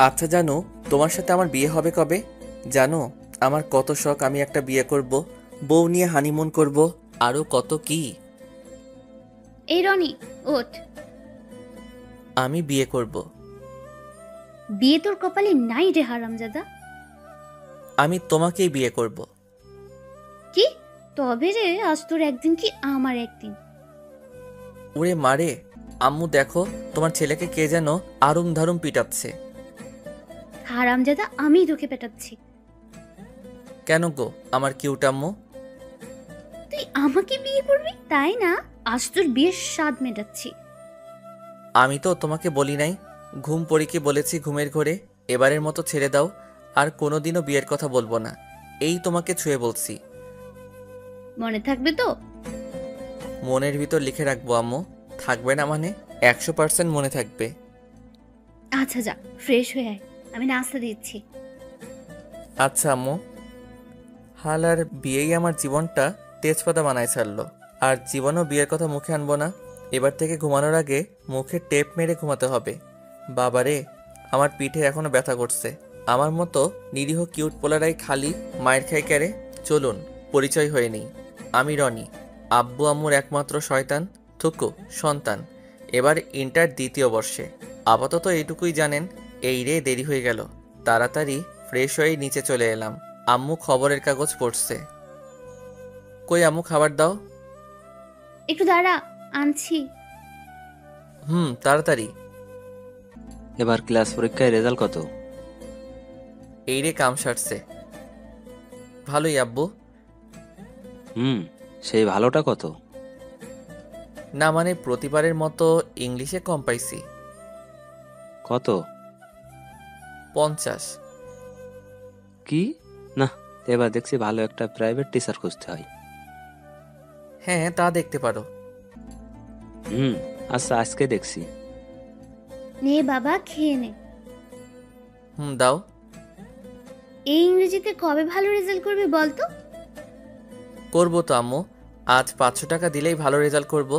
আচ্ছা জানো, তোমার সাথে আমার বিয়ে হবে কবে? জানো, আমার কত শখ আমি একটা বিয়ে করব, বউ নিয়ে হানিমুন করব, আরো কত কি। এই রনি, ওঠ। আমি বিয়ে করব। বিয়ে তোর কপালে নাই রে হারামজাদা। আমি তোমাকেই বিয়ে করব। কি? তবে রে, আজ তোর একদিন কি আমার একদিন। ওরে মারে, আম্মু দেখো, তোমার ছেলেকে কে যেন আরুম ধারুম পিটাচ্ছে। হারামজাদা, আমিই তোকে পেটাচ্ছি। কেন গো আমার কিউট আম্মু? তুই আমাকে বিয়ে করবি তাই না? আজ তোর বিয়ের স্বাদ মেটাচ্ছি। আমি তো তোমাকে বলি নাই, ঘুম পড়িকে বলেছি ঘুমের ঘোরে, এবারের মতো ছেড়ে দাও, আর কোনোদিনও বিয়ের কথা বলবো না, এই তোমাকে ছুঁয়ে বলছি। মনে থাকবে তো? মনের ভিতর লিখে রাখবো আম্মু। থাকবে না মানে? 100% মনে থাকবে। আচ্ছা যা, ফ্রেশ হয়ে আয়, আমি নাস্তা দিচ্ছি। আচ্ছা আম্মু। হালার বিয়েই আমার জীবনটা তেজপাতা বানায় ছাড়লো। আর জীবনও বিয়ের কথা মুখে আনবো না। এবার থেকে ঘুমানোর আগে মুখে টেপ মেরে ঘুমাতে হবে। বাবারে, আমার পিঠে এখনো ব্যথা করছে। আমার মতো নিরীহ কিউট পোলারাই খালি মায়ের খাই ক্যারে। চলুন পরিচয় হয়ে নিই। আমি রনি, আব্বু আম্মুর একমাত্র শয়তান থুকু সন্তান। এবার ইন্টার দ্বিতীয় বর্ষে। আপাতত এইটুকুই জানেন। এই রে, দেরি হয়ে গেল। তাড়াতাড়ি ফ্রেশ হয়ে নিচে চলে এলাম। আম্মু খবরের কাগজ পড়ছে। কই আম্মু, খাবার দাও। একটু দাঁড়া, আনছি। তাড়াতাড়ি। এবার ক্লাস পরীক্ষায় রেজাল্ট কত? এই রে, কাম সারছে। ভালোই আব্বু। হুম, সেই ভালোটা কত? না মানে প্রতিবারের মতো ইংলিশে কম পাইছি। কত? 50। কি? না, এবার দেখছি ভালো একটা প্রাইভেট টিচার খুঁজতে হয়। হ্যাঁ, তা দেখতে পারো। হুম, আচ্ছা আজকে দেখছি। নে বাবা, খেয়ে নে। দাও। এই ইংরেজিতে কবে ভালো রেজাল্ট করবি বলতো? করবো তো আম্মু, আজ 500 টাকা দিলেই ভালো রেজাল্ট করব।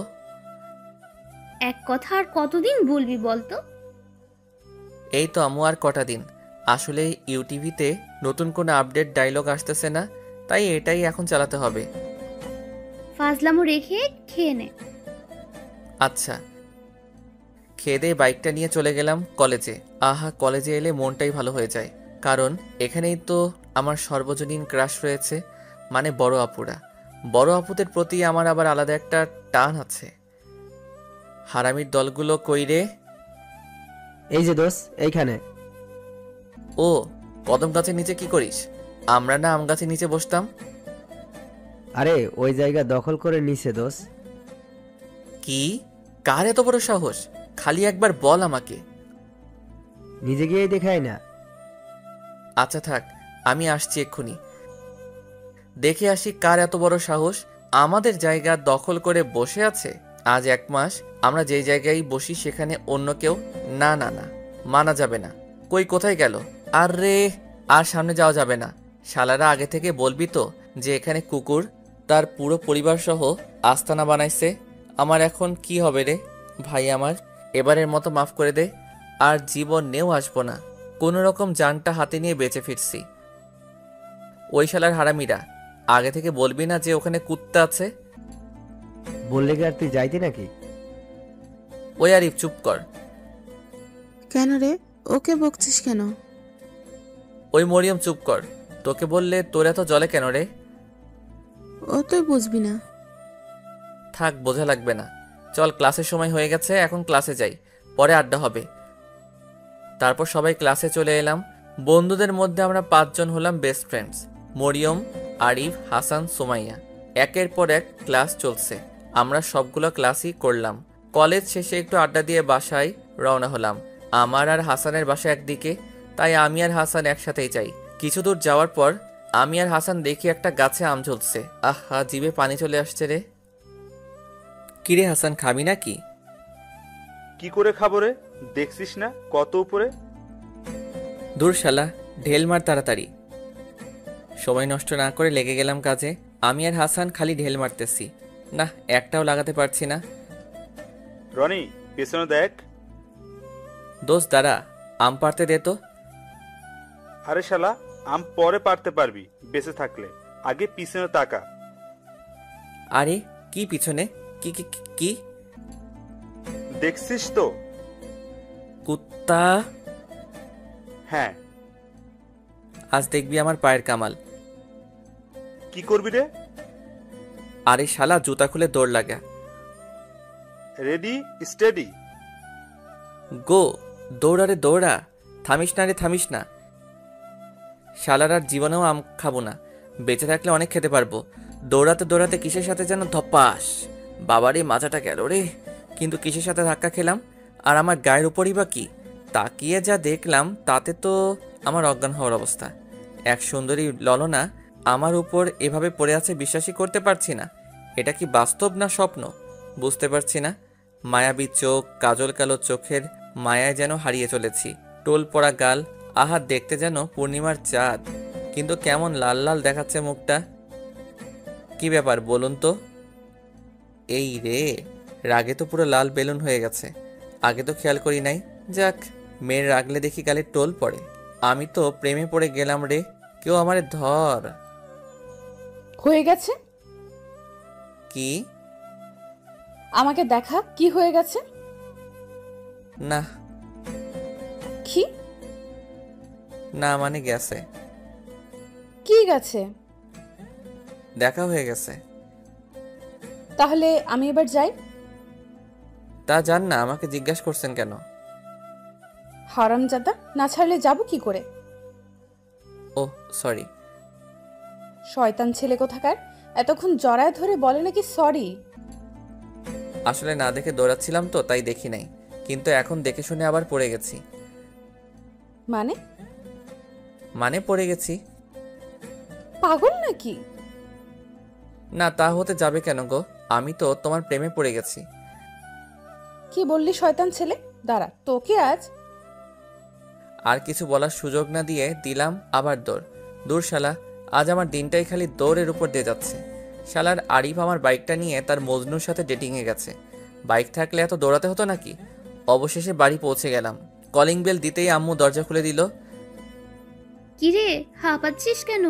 এক কথা আর কতদিন বলবি বলতো? এই তো আম্মু, আর কটা দিন। আসলে ইউটিভিতে নতুন কোনো আপডেট ডায়লগ আসতেছে না, তাই এটাই এখন চালাতে হবে। ফাজলামো রেখে খেয়ে নে। আচ্ছা। খেয়ে দিয়ে বাইকটা নিয়ে চলে গেলাম কলেজে। আহা, কলেজে এলে মনটাই ভালো হয়ে যায়, কারণ এখানেই তো আমার সর্বজনীন ক্রাশ রয়েছে, মানে বড় আপুরা। বড় আপুদের প্রতি আমার আবার আলাদা একটা টান আছে। হারামির দলগুলো কইরে। এই যে দোষ, এইখানে। ও, কদম গাছের নিচে কি করিস? আমরা না আম গাছের নিচে বসতাম। আরে ওই জায়গা দখল করে নিছে দোষ। কি? কার এত বড় সাহস? খালি একবার বল আমাকে। নিজে গিয়েই দেখাই না। আচ্ছা থাক, আমি আসছি এক্ষুনি। দেখে আসি কার এত বড় সাহস আমাদের জায়গা দখল করে বসে আছে। আজ 1 মাস আমরা যেই জায়গায় বসি সেখানে অন্য কেউ। না না না, মানা যাবে না। কই, কোথায় গেল? আরে, আর সামনে যাওয়া যাবে না। শালারা আগে থেকে বলবি তো যে এখানে কুকুর তার পুরো পরিবার সহ আস্তানা বানাইছে। আমার এখন কি হবে রে ভাই আমার? এবারের মতো মাফ করে দে, আর জীবন নেও আসবো না। কোনো রকম জানটা হাতে নিয়ে বেঁচে ফিরছি। ওই শালার হারামিরা, আগে থেকে বলবি না যে ওখানে কুত্তা আছে? বললে কি আর তুই যাইতি নাকি? ওই আরিফ, চুপ কর। কেন রে, ওকে বকছিস কেন? ওই মরিয়ম, চুপ কর। তোকে বললে তোর এত জলে কেন রে? ও তুই বুঝবি না। থাক, বোঝা লাগবে না। চল, ক্লাসের সময় হয়ে গেছে, এখন ক্লাসে যাই, পরে আড্ডা হবে। তারপর সবাই ক্লাসে চলে এলাম। বন্ধুদের মধ্যে আমরা 5 জন হলাম বেস্ট ফ্রেন্ডস। মরিয়ম, আরিফ, হাসান, সুমাইয়া। একের পর এক ক্লাস চলছে। আমরা সবগুলো ক্লাসই করলাম। কলেজ শেষে একটু আড্ডা দিয়ে বাসায় রওনা হলাম। আমার আর হাসানের বাসা একদিকে, তাই আমি আর হাসান একসাথেই যাই। কিছু দূর যাওয়ার পর আমি আর হাসান দেখি একটা গাছে আম ঝুলছে। আহা, জিভে পানি চলে আসছে রে। কিরে হাসান, খাবি নাকি? কি করে খাবো রে? দেখছিস না কত উপরে। দূর শালা, ঢেল মার তাড়াতাড়ি। সময় নষ্ট না করে লেগে গেলাম কাজে। আমি আর হাসান খালি ঢেল মারতেছি, না একটাও লাগাতে পারছি না। রনি, পেছনে দেখ। দোস্ত দাঁড়া, আম পাড়তে দে তো। আরে শালা, আম পরে পারতে পারবি বেঁচে থাকলে, আগে পিছনে তাকা। আরে কি পিছনে? কি কি কি- কি? দেখছিস তো? কুত্তা! হ্যাঁ। আজ দেখবি আমার পায়ের কামাল। কি করবি রে? আরে শালা, জুতা খুলে দৌড় লাগা। Ready, steady. গো! দৌড়া রে দৌড়া, থামিস না রে থামিস না। শালার আর জীবনেও আম খাবো না, বেঁচে থাকলে অনেক খেতে পারবো। দৌড়াতে দৌড়াতে কিসের সাথে যেন ধপাস, বাবারে মাথাটা গেল রে। কিন্তু কিসের সাথে ধাক্কা খেলাম, আর আমার গায়ের উপরই বা কি? তাকিয়ে যা দেখলাম তাতে তো আমার অজ্ঞান হওয়ার অবস্থা। এক সুন্দরী ললনা আমার উপর এভাবে পড়ে আছে, বিশ্বাসই করতে পারছি না। এটা কি বাস্তব না স্বপ্ন বুঝতে পারছি না। মায়াবী চোখ, কাজল কালো চোখের মায়ায় যেন হারিয়ে চলেছি। টোল পড়া গাল, আহা দেখতে যেন পূর্ণিমার চাঁদ, কিন্তু কেমন লাল লাল দেখাচ্ছে মুখটা। কি ব্যাপার বলুন তো? এই রে, রাগে তো পুরো লাল বেলুন হয়ে গেছে, আগে তো খেয়াল করি নাই। যাক, মেয়ের রাগলে দেখি গালে টোল পড়ে। আমি তো প্রেমে পড়ে গেলাম রে, কেউ আমারে ধর। হয়ে গেছে? কি? আমাকে দেখা কি হয়ে গেছে? না কি? না মানে গেছে, কি গেছে? দেখা হয়ে গেছে। তাহলে আমি এবার যাই? তা জান না, আমাকে জিজ্ঞাসা করছেন কেন? হারামজাদা, না ছাড়লে যাব কি করে? ও সরি। শয়তান ছেলে কোথাকার, এতক্ষণ জড়ায় ধরে বলে নাকি সরি। আসলে না দেখে দৌড়াচ্ছিলাম তো, তাই দেখি নাই, কিন্তু এখন দেখে শুনে আবার পড়ে গেছি। মানে? মানে পড়ে গেছি। পাগল নাকি? না তা হতে যাবে কেন গো, আমি তো তোমার প্রেমে পড়ে গেছি। কি বললি শয়তান ছেলে? দাঁড়া, তোকে আজ। আর কিছু বলার সুযোগ না দিয়ে দিলাম আবার দৌড়। দূর শালা, আজ আমার দিনটাই খালি দৌড়ের উপর দিয়ে যাচ্ছে। শালার আরিফ আমার বাইকটা নিয়ে তার মজনুর সাথে ডেটিংয়ে গেছে। বাইক থাকলে এত দৌড়াতে হতো নাকি? অবশেষে বাড়ি পৌঁছে গেলাম। কলিং বেল দিতেই আম্মু দরজা খুলে দিল। কিরে, হাঁপাচ্ছিস কেন?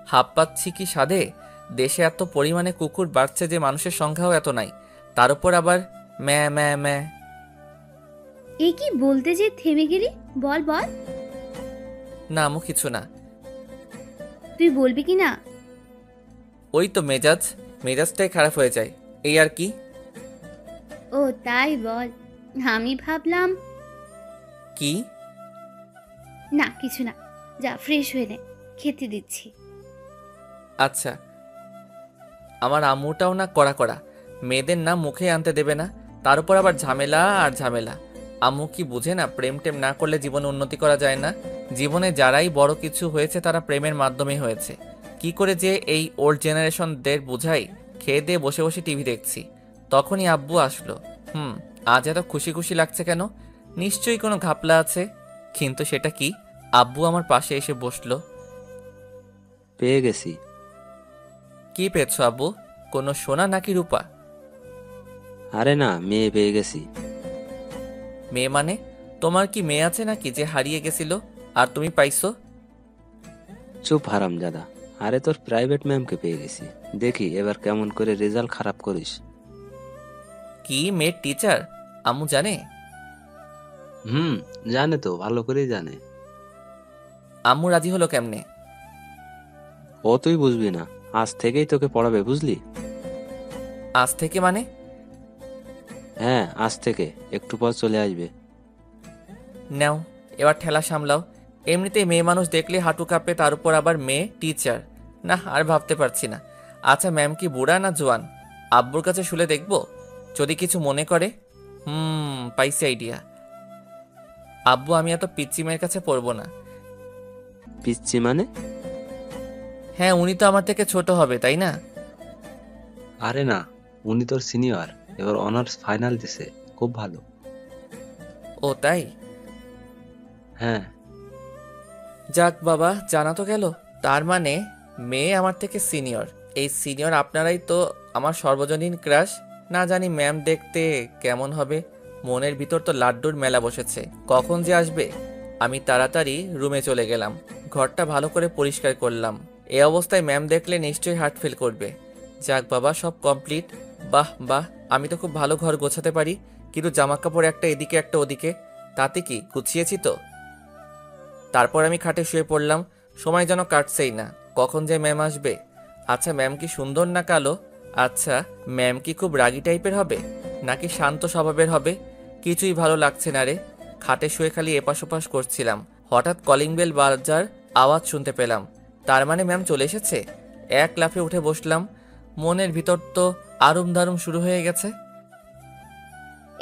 হাঁপ পাচ্ছি কি সাধে? দেশে এত পরিমাণে কুকুর বাড়ছে যে মানুষের সংখ্যাও এত নাই, তার উপর আবার ম্যা ম্যা ম্যা। এ কি বলতে যে থেমে গেলি? বল বল। না আম্মু কিছু না। তুই বলবি কি না? ওই তো মেজাজটাই খারাপ হয়ে যায়, এই আর কি। ও তাই বল। আমি ভাবলাম। কি? না কিছু না, যা ফ্রেশ হয়ে নে, খেতে দিচ্ছি। আচ্ছা। আমার আম্মুটাও না কড়া কড়া, মেয়েদের না মুখে আনতে দেবে না, তার উপর আবার ঝামেলা আর ঝামেলা। আম্মু কি বুঝে না প্রেম টেম না করলে জীবনে উন্নতি করা যায় না? জীবনে যারাই বড় কিছু হয়েছে তারা প্রেমের মাধ্যমে হয়েছে। কি করে যে এই ওল্ড জেনারেশনদের বুঝাই? খেয়ে দিয়ে বসে বসে টিভি দেখছি, তখনই আব্বু আসলো। আজ এত খুশি খুশি লাগছে কেন? নিশ্চয়ই কোনো ঘাপলা আছে, কিন্তু সেটা কি? আব্বু আমার পাশে এসে বসলো। পেয়ে গেছি। কি পেয়েছো আব্বু? কোনো সোনা নাকি রূপা? আরে না, মেয়ে পেয়ে গেছি। মেয়ে মানে? তোমার কি মেয়ে আছে নাকি যে হারিয়ে গেছিল আর তুমি পাইছো? চুপ হারামজাদা। আরে তোর প্রাইভেট ম্যামকে পেয়ে গেছি, দেখি এবার কেমন করে রেজাল্ট খারাপ করিস। কি মেয়ের টিচার? আম্মু জানে? জানে তো, ভালো করেই জানে। আম্মু রাজি হলো কেমনে? ও তুই বুঝবি না, আজ থেকেই তোকে পড়াবে, বুঝলি? আজ থেকে মানে? হ্যাঁ, আজ থেকে একটু পর চলে আসবে। নাও এবার ঠেলা সামলাও। এমনিতেই মেয়ে মানুষ দেখলে হাঁটু কাঁপে, তার উপর আবার মেয়ে টিচার। না আর ভাবতে পারছি না। আচ্ছা ম্যাম কি বুড়া না জোয়ান? আব্বুর কাছে শুলে দেখবো, যদি কিছু মনে করে। পাইছি আইডিয়া। আব্বু আমি এত পিচ্চি মেয়ের কাছে পড়বো না। পিচ্ছি মানে? হ্যাঁ উনি তো আমার থেকে ছোট হবে, তাই না? আরে না, উনি তোর সিনিয়র, এবার অনার্স ফাইনাল দিছে, খুব ভালো। ও তাই? হ্যাঁ। যাক বাবা, জানা তো গেল। তার মানে মেয়ে আমার থেকে সিনিয়র। এই সিনিয়র আপনারাই তো আমার সর্বজনীন ক্রাশ। না জানি ম্যাম দেখতে কেমন হবে, মনের ভিতর তো লাড্ডুর মেলা বসেছে, কখন যে আসবে। আমি তাড়াতাড়ি রুমে চলে গেলাম, ঘরটা ভালো করে পরিষ্কার করলাম। এই অবস্থায় ম্যাম দেখলে নিশ্চয়ই হার্ট ফেল করবে। যাক বাবা, সব কমপ্লিট। বাহ বাহ, আমি তো খুব ভালো ঘর গোছাতে পারি, কিন্তু জামা কাপড় একটা এদিকে একটা ওদিকে, তাতে কি গুছিয়েছি তো। তারপর আমি খাটে শুয়ে পড়লাম, সময় যেন কাটছেই না, কখন যে ম্যাম আসবে। আচ্ছা ম্যাম কি সুন্দর না কালো? আচ্ছা ম্যাম কি খুব রাগী টাইপের হবে নাকি শান্ত স্বভাবের হবে? কিছুই ভালো লাগছে না রে। খাটে শুয়ে খালি এপাশ ওপাশ করছিলাম, হঠাৎ কলিং বেল বাজার আওয়াজ শুনতে পেলাম। তার মানে ম্যাম চলে এসেছে। এক লাফে উঠে বসলাম, মনের ভিতর তো আরুম দারুম শুরু হয়ে গেছে।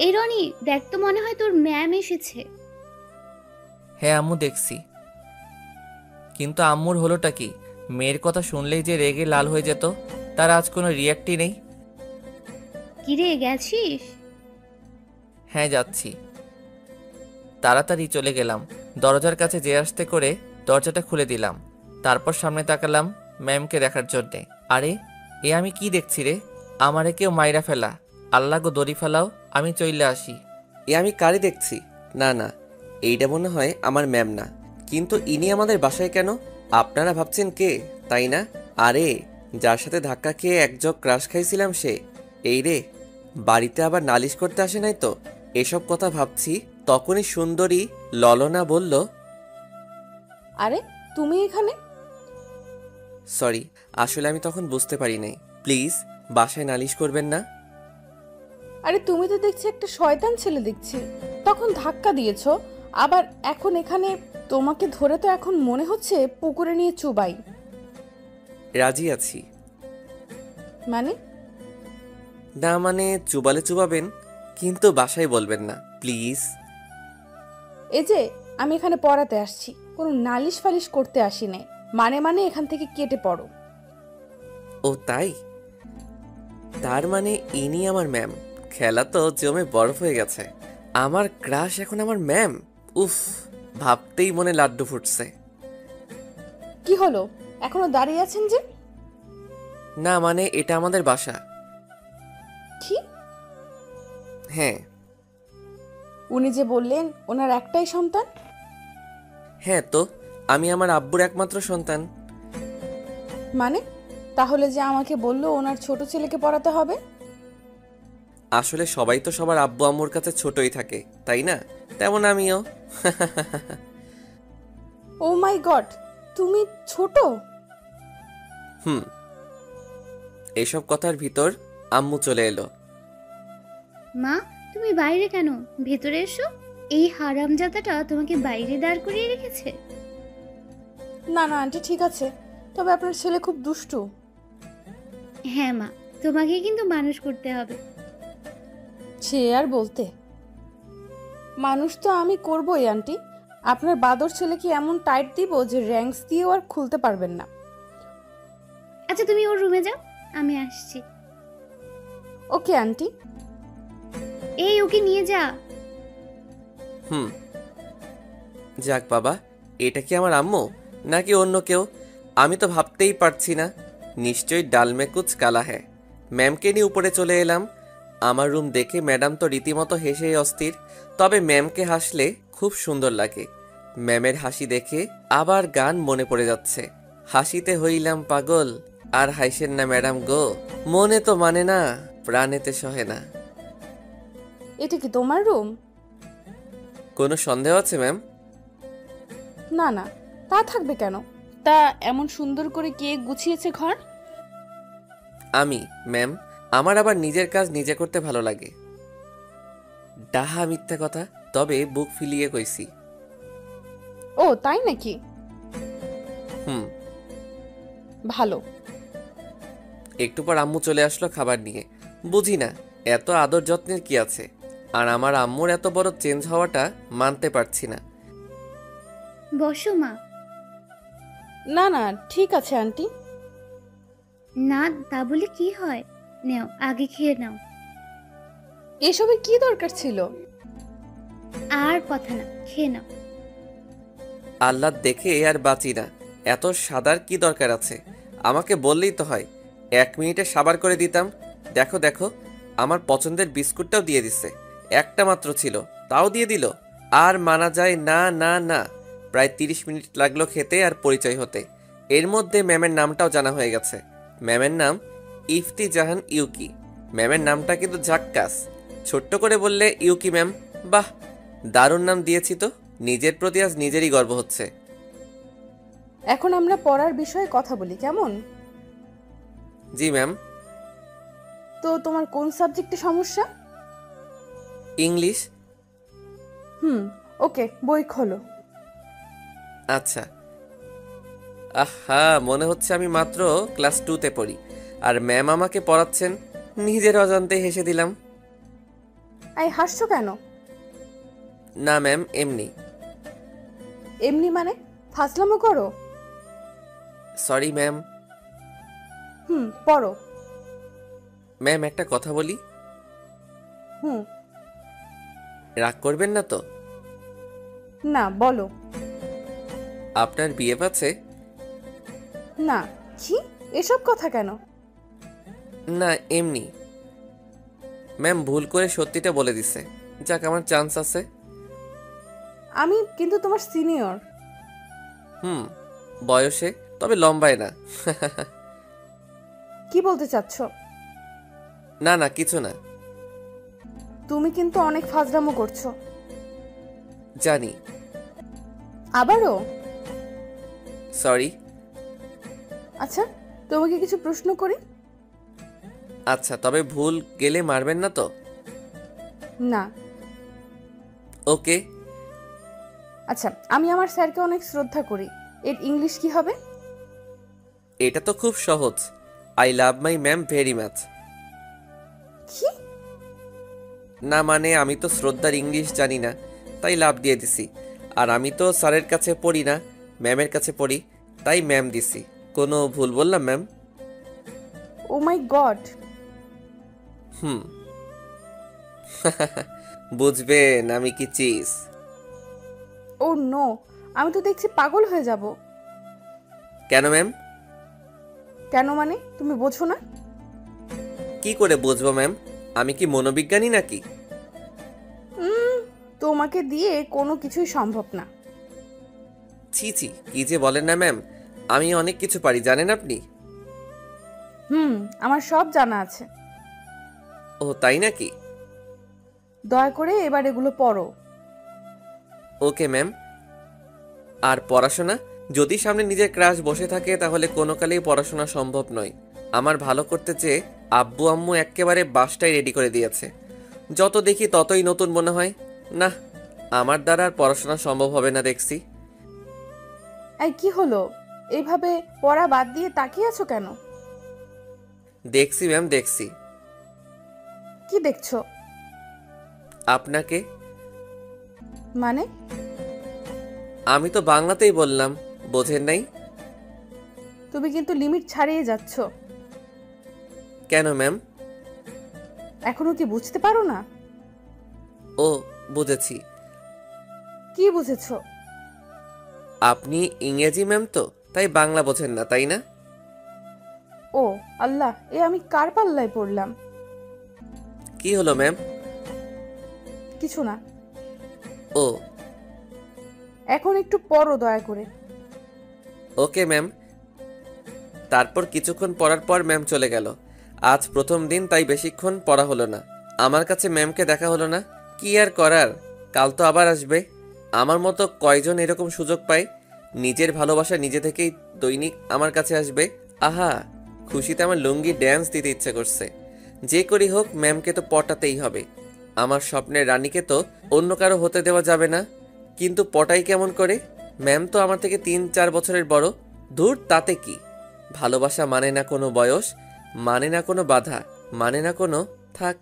এই রনি, দেখ তো, মনে হয় তোর ম্যাম এসেছে। হ্যাঁ আম্মু দেখছি, কিন্তু আম্মুর হলোটা কি? মেয়ের কথা শুনলেই যে রেগে লাল হয়ে যেত, তার আজ কোনো রিয়াক্টই নেই। কিরে, গেছিস? হ্যাঁ যাচ্ছি। তাড়াতাড়ি চলে গেলাম, দরজার কাছে যে আসতে করে দরজাটা খুলে দিলাম। তারপর সামনে তাকালাম ম্যামকে দেখার জন্যে। আরে এ আমি কি দেখছি রে? আমারে কেউ মাইরা ফেলা, আল্লাহ গো দড়ি ফেলাও, আমি চইলে আসি। এ আমি কারে দেখছি? না না, এইটা মনে হয় আমার ম্যাম না। কিন্তু ইনি আমাদের বাসায় কেন? আপনারা ভাবছেন কে, তাই না? আরে যার সাথে ধাক্কা খেয়ে এক জগ ক্রাশ খাইছিলাম সে। এই রে, বাড়িতে আবার নালিশ করতে আসে নাই তো? এসব কথা ভাবছি, তখনই সুন্দরী ললনা বলল, আরে তুমি এখানে? সরি, আসলে আমি তখন বুঝতে পারি নাই। প্লিজ বাসায় নালিশ করবেন না। আরে তুমি তো দেখছি একটা শয়তান ছেলে দেখছি, তখন ধাক্কা দিয়েছো, আবার এখন এখানে। তোমাকে ধরে তো এখন মনে হচ্ছে পুকুরে নিয়ে চুবাই। রাজি আছি। মানে? না মানে চুবালে চুবাবেন, কিন্তু বাসায় বলবেন না প্লিজ। এই যে আমি এখানে পড়াতে আসছি, কোনো নালিশ ফালিশ করতে আসি নাই। মানে এখান থেকে কেটে পড়ো। ও তাই? তার মানে ইনি আমার ম্যাম। খেলা তো জমে বরফ হয়ে গেছে। আমার ক্রাশ এখন আমার ম্যাম। উফ, ভাবতেই মনে লাড্ডু ফুটছে। কি হলো, এখনো দাঁড়িয়ে আছেন যে? না মানে এটা আমাদের বাসা। কি? হ্যাঁ। উনি যে বললেন ওনার একটাই সন্তান। হ্যাঁ তো, আমি আমার আব্বুর একমাত্র সন্তান। মানে তাহলে যে আমাকে বললো ওনার ছোট ছেলেকে পড়াতে হবে। আসলে সবাই তো সবার আব্বু আম্মুর কাছে ছোটই থাকে, তাই না? তেমন আমিও। ও মাই গড, তুমি ছোট? হুম। এইসব কথার ভিতর আম্মু চলে এলো। মা, তুমি বাইরে কেন? ভেতরে এসো। এই হারামজাদাটা তোমাকে বাইরে দাঁড় করিয়ে রেখেছে। না না আন্টি, ঠিক আছে, তবে আপনার ছেলে খুব দুষ্টু। হ্যাঁ মা, তোমাকে কিন্তু মানুষ করতে হবে। সে আর বলতে, মানুষ তো আমি করবই আন্টি। আপনার বাদর ছেলেকে এমন টাইট দিব যে র্যাঙ্কস দিয়েও আর খুলতে পারবেন না। আচ্ছা তুমি ওর রুমে যাও, আমি আসছি। Okay aunty. এই ওকে নিয়ে যা। হুম। যাক বাবা, এটা কি আমার আম্মু নাকি অন্য কেউ? আমি তো ভাবতেই পারছি না। নিশ্চয়ই ডালমে কুচ কালা হ্যায়। ম্যামকে নিয়ে উপরে চলে এলাম। আমার রুম দেখে ম্যাডাম তো রীতিমতো হেসেই অস্থির। তবে ম্যামকে হাসলে খুব সুন্দর লাগে। ম্যামের হাসি দেখে আবার গান মনে পড়ে যাচ্ছে। হাসিতে হইলাম পাগল, আর হাসেন না ম্যাডাম গো, মনে তো মানে না, প্রাণেতে সহে না। এটা কি তোমার রুম? কোনো সন্দেহ আছে ম্যাম? না না, তা থাকবে কেন? তা এমন সুন্দর করে কে গুছিয়েছে ঘর? আমি ম্যাম, আমার আবার নিজের কাজ নিজে করতে ভালো লাগে। ডাহা মিথ্যা কথা, তবে বুক ফিলিয়ে কইছি। ও তাই নাকি? হুম। ভালো। একটু পর আম্মু চলে আসলো খাবার নিয়ে। বুঝি না এত আদর যত্নের কি আছে, আর আমার আম্মুর এত বড় চেঞ্জ হওয়াটা মানতে পারছি না। বসো মা। না না ঠিক আছে আন্টি। না তা বলে কি হয়, নাও আগে খেয়ে নাও। এসবের কি দরকার ছিল? আর কথা না, খেয়ে নাও। আল্লাহ দেখে আর বাঁচি না, এত সাদার কি দরকার আছে? আমাকে বললেই তো হয়, 1 মিনিটে সাবার করে দিতাম। দেখো দেখো, আমার পছন্দের বিস্কুটটাও দিয়ে দিছে। একটা মাত্র ছিল, তাও দিয়ে দিল। আর মানা যায় না, না, না। প্রায় 30 মিনিট লাগলো খেতে আর পরিচয় হতে। এর মধ্যে ম্যামের নামটাও জানা হয়ে গেছে। ম্যামের নাম ইফতি জাহান ইউকি। ম্যামের নামটা কিন্তু ঝাক্কাস। ছোট্ট করে বললে ইউকি ম্যাম। বাহ, দারুণ নাম দিয়েছি তো। নিজের প্রতি আজ নিজেরই গর্ব হচ্ছে। এখন আমরা পড়ার বিষয়ে কথা বলি, কেমন? জি ম্যাম। তো তোমার কোন সাবজেক্টে সমস্যা? ইংলিশ। ওকে, বই খোলো। আচ্ছা। আহা, মনে হচ্ছে আমি মাত্র ক্লাস 2তে পড়ি আর ম্যাম আমাকে পড়াচ্ছেন। নিজের অজান্তে হেসে দিলাম। এই হাসছো কেন? না ম্যাম, এমনি। এমনি মানে? ফাজলামো করো? Sorry ma'am. পড়ো। ম্যাম একটা কথা বলি? হুম। রাগ করবেন না তো? না, বলো। আপনার বিয়ে আছে? না। কি এসব কথা কেন? না, এমনি। ম্যাম ভুল করে সত্যিটা বলে দিছে। যাক, আমার চান্স আছে। আমি কিন্তু তোমার সিনিয়র। বয়সে, তবে লম্বায় না। কি বলতে চাচ্ছ? না না, কিছু না। তুমি কিন্তু অনেক ফাজলামো করছো। জানি। আবারও? সরি। আচ্ছা, তোমাকে কিছু প্রশ্ন করি? আচ্ছা, তবে ভুল গেলে মারবেন না তো? না। ওকে। আচ্ছা, আমি আমার স্যারকে অনেক শ্রদ্ধা করি। এর ইংলিশ কি হবে? এটা তো খুব সহজ। I love my ma'am very much. কি? না মানে, আমি তো শ্রদ্ধার ইংলিশ জানি না, তাই লাভ দিয়ে দিছি। আর আমি তো স্যারের কাছে পড়ি না, ম্যামের কাছে পড়ি, তাই ম্যাম দিছি। কোনো ভুল বললাম ম্যাম? ও মাই গড। বুঝবেন আমি কি চিজ। ও নো, আমি তো দেখছি পাগল হয়ে যাব। কেন ম্যাম? কেন মানে তুমি বোঝো না? কি করে বুঝবো ম্যাম? আমি কি মনোবিজ্ঞানী নাকি? তোমাকে দিয়ে কোনো কিছুই সম্ভব না। ছি ছি, কি যে বলেন না ম্যাম। আমি অনেক কিছু পারি, জানেন আপনি? আমার সব জানা আছে। ও তাই নাকি? দয়া করে এবার এগুলো পড়ো। Okay ma'am. আর পড়াশোনা? যদি সামনে নিজের ক্রাশ বসে থাকে তাহলে কোনো কালেই পড়াশোনা সম্ভব নয়। আমার ভালো করতে চেয়ে আব্বু আম্মু একেবারে বাসটাই রেডি করে দিয়েছে। যত দেখি ততই নতুন মনে হয়। না, আমার দ্বারা আর পড়াশোনা সম্ভব হবে না দেখছি। এই কি হলো? এইভাবে পড়া বাদ দিয়ে তাকিয়ে আছো কেন? দেখছি ম্যাম, দেখছি। কি দেখছো? আপনাকে। মানে? আমি তো বাংলাতেই বললাম, বোঝেন নাই? তুমি কিন্তু লিমিট ছাড়িয়ে যাচ্ছ। কেন ম্যাম? এখনো কি বুঝতে পারো না? ও, বুঝেছি। কি বুঝেছো? আপনি ইংরেজি ম্যাম তো, তাই বাংলা বোঝেন না, তাই না? ও আল্লাহ, এ আমি কার পাল্লায় পড়লাম? কি হলো ম্যাম? কিছু না। ও এখন একটু পড়ো দয়া করে। Okay ma'am. তারপর কিছুক্ষণ পড়ার পর ম্যাম চলে গেল। আজ প্রথম দিন, তাই বেশিক্ষণ পড়া হলো না। আমার কাছে ম্যামকে দেখা হলো না। কি আর করার, কাল তো আবার আসবে। আমার মতো কয়জন এরকম সুযোগ পায়? নিজের ভালোবাসা নিজে থেকেই দৈনিক আমার কাছে আসবে। আহা, খুশিতে আমার লুঙ্গি ড্যান্স দিতে ইচ্ছে করছে। যে করি হোক, ম্যামকে তো পটাতেই হবে। আমার স্বপ্নের রানীকে তো অন্য কারো হতে দেওয়া যাবে না। কিন্তু পটাই কেমন করে? ম্যাম তো আমার থেকে 3-4 বছরের বড়। ধুর, তাতে কি? ভালোবাসা মানে না কোনো বয়স, মানে না কোনো বাধা, মানে না কোনো থাক।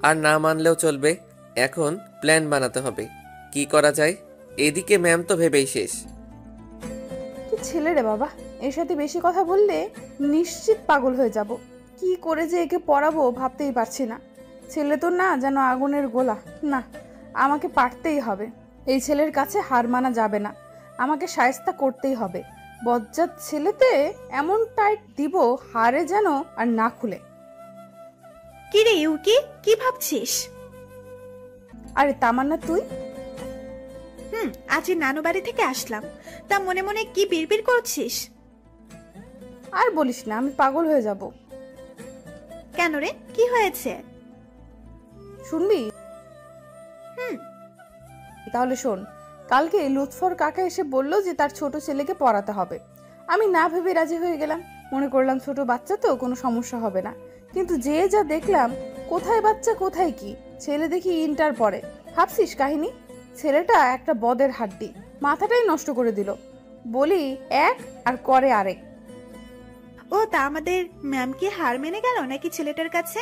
আর না মানলেও চলবে। এখন প্ল্যান বানাতে হবে, কি করা যায়। এদিকে ম্যাম তো ভেবেই শেষ। কি ছেলে রে বাবা, এর সাথে বেশি কথা বললে নিশ্চিত পাগল হয়ে যাব। কি করে যে একে পড়াবো ভাবতেই পারছি না। ছেলে তো না, যেন আগুনের গোলা। না, আমাকে পারতেই হবে। এই ছেলের কাছে হার মানা যাবে না। আমাকে শায়েস্তা করতেই হবে। বজ্জাত ছেলেতে এমন টাইট দিব হারে যেন আর না খুলে। কিরে ইউকি, কি ভাবছিস? আরে তামান্না তুই? আজ নানু বাড়ি থেকে আসলাম। তা মনে মনে কি বিড়বিড় করছিস? আর বলিস না, আমি পাগল হয়ে যাব। কেন রে, কি হয়েছে? শুনবি? তাহলে শোন। কালকে লুৎফর কাকা এসে বলল যে তার ছোট ছেলেকে পড়াতে হবে। আমি না ভেবে রাজি হয়ে গেলাম, মনে করলাম ছোট বাচ্চা তো কোনো সমস্যা হবে না। কিন্তু যে যা দেখলাম, কোথায় বাচ্চা কোথায় কি, ছেলে দেখি ইন্টার পড়ে। ভাবছিস কাহিনী? ছেলেটা একটা বদের হাড্ডি, মাথাটাই নষ্ট করে দিল। বলি এক আর করে আরেক। ও তা আমাদের ম্যাম কি হার মেনে গেল নাকি ছেলেটার কাছে?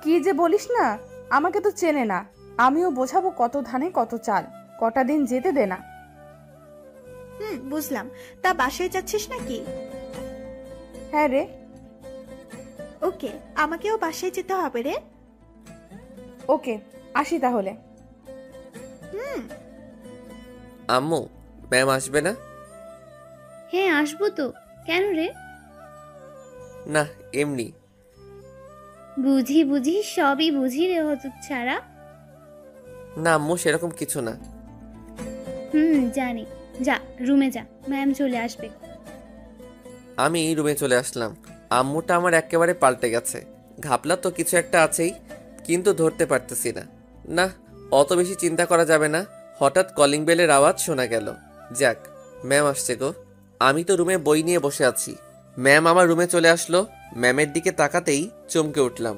কি যে বলিস না, আমাকে তো চেনে না। আমিও বোঝাবো কত ধানে কত চাল, কটা দিন যেতে দে না। বুঝলাম। তা বাসায় যাচ্ছিস নাকি? হ্যাঁ রে। ওকে, আমাকেও বাসায় যেতে হবে রে। ওকে, আসি তাহলে। আম্মু, ম্যাম আসবে না? হ্যাঁ আসবো তো, কেন রে? না, এমনি। বুঝি বুঝি সবই বুঝি রে ছাড়া। না আম্মু, সেরকম কিছু না। জানি। যা রুমে যা, ম্যাম চলে আসবে। আমি এই রুমে চলে আসলাম। আম্মুটা আমার একেবারে পাল্টে গেছে। ঘাপলা তো কিছু একটা আছেই, কিন্তু ধরতে পারতেছি না। না, অত বেশি চিন্তা করা যাবে না। হঠাৎ কলিং বেলের আওয়াজ শোনা গেল। যাক, ম্যাম আসছে গো। আমি তো রুমে বই নিয়ে বসে আছি, ম্যাম আমার রুমে চলে আসলো। ম্যামের দিকে তাকাতেই চমকে উঠলাম।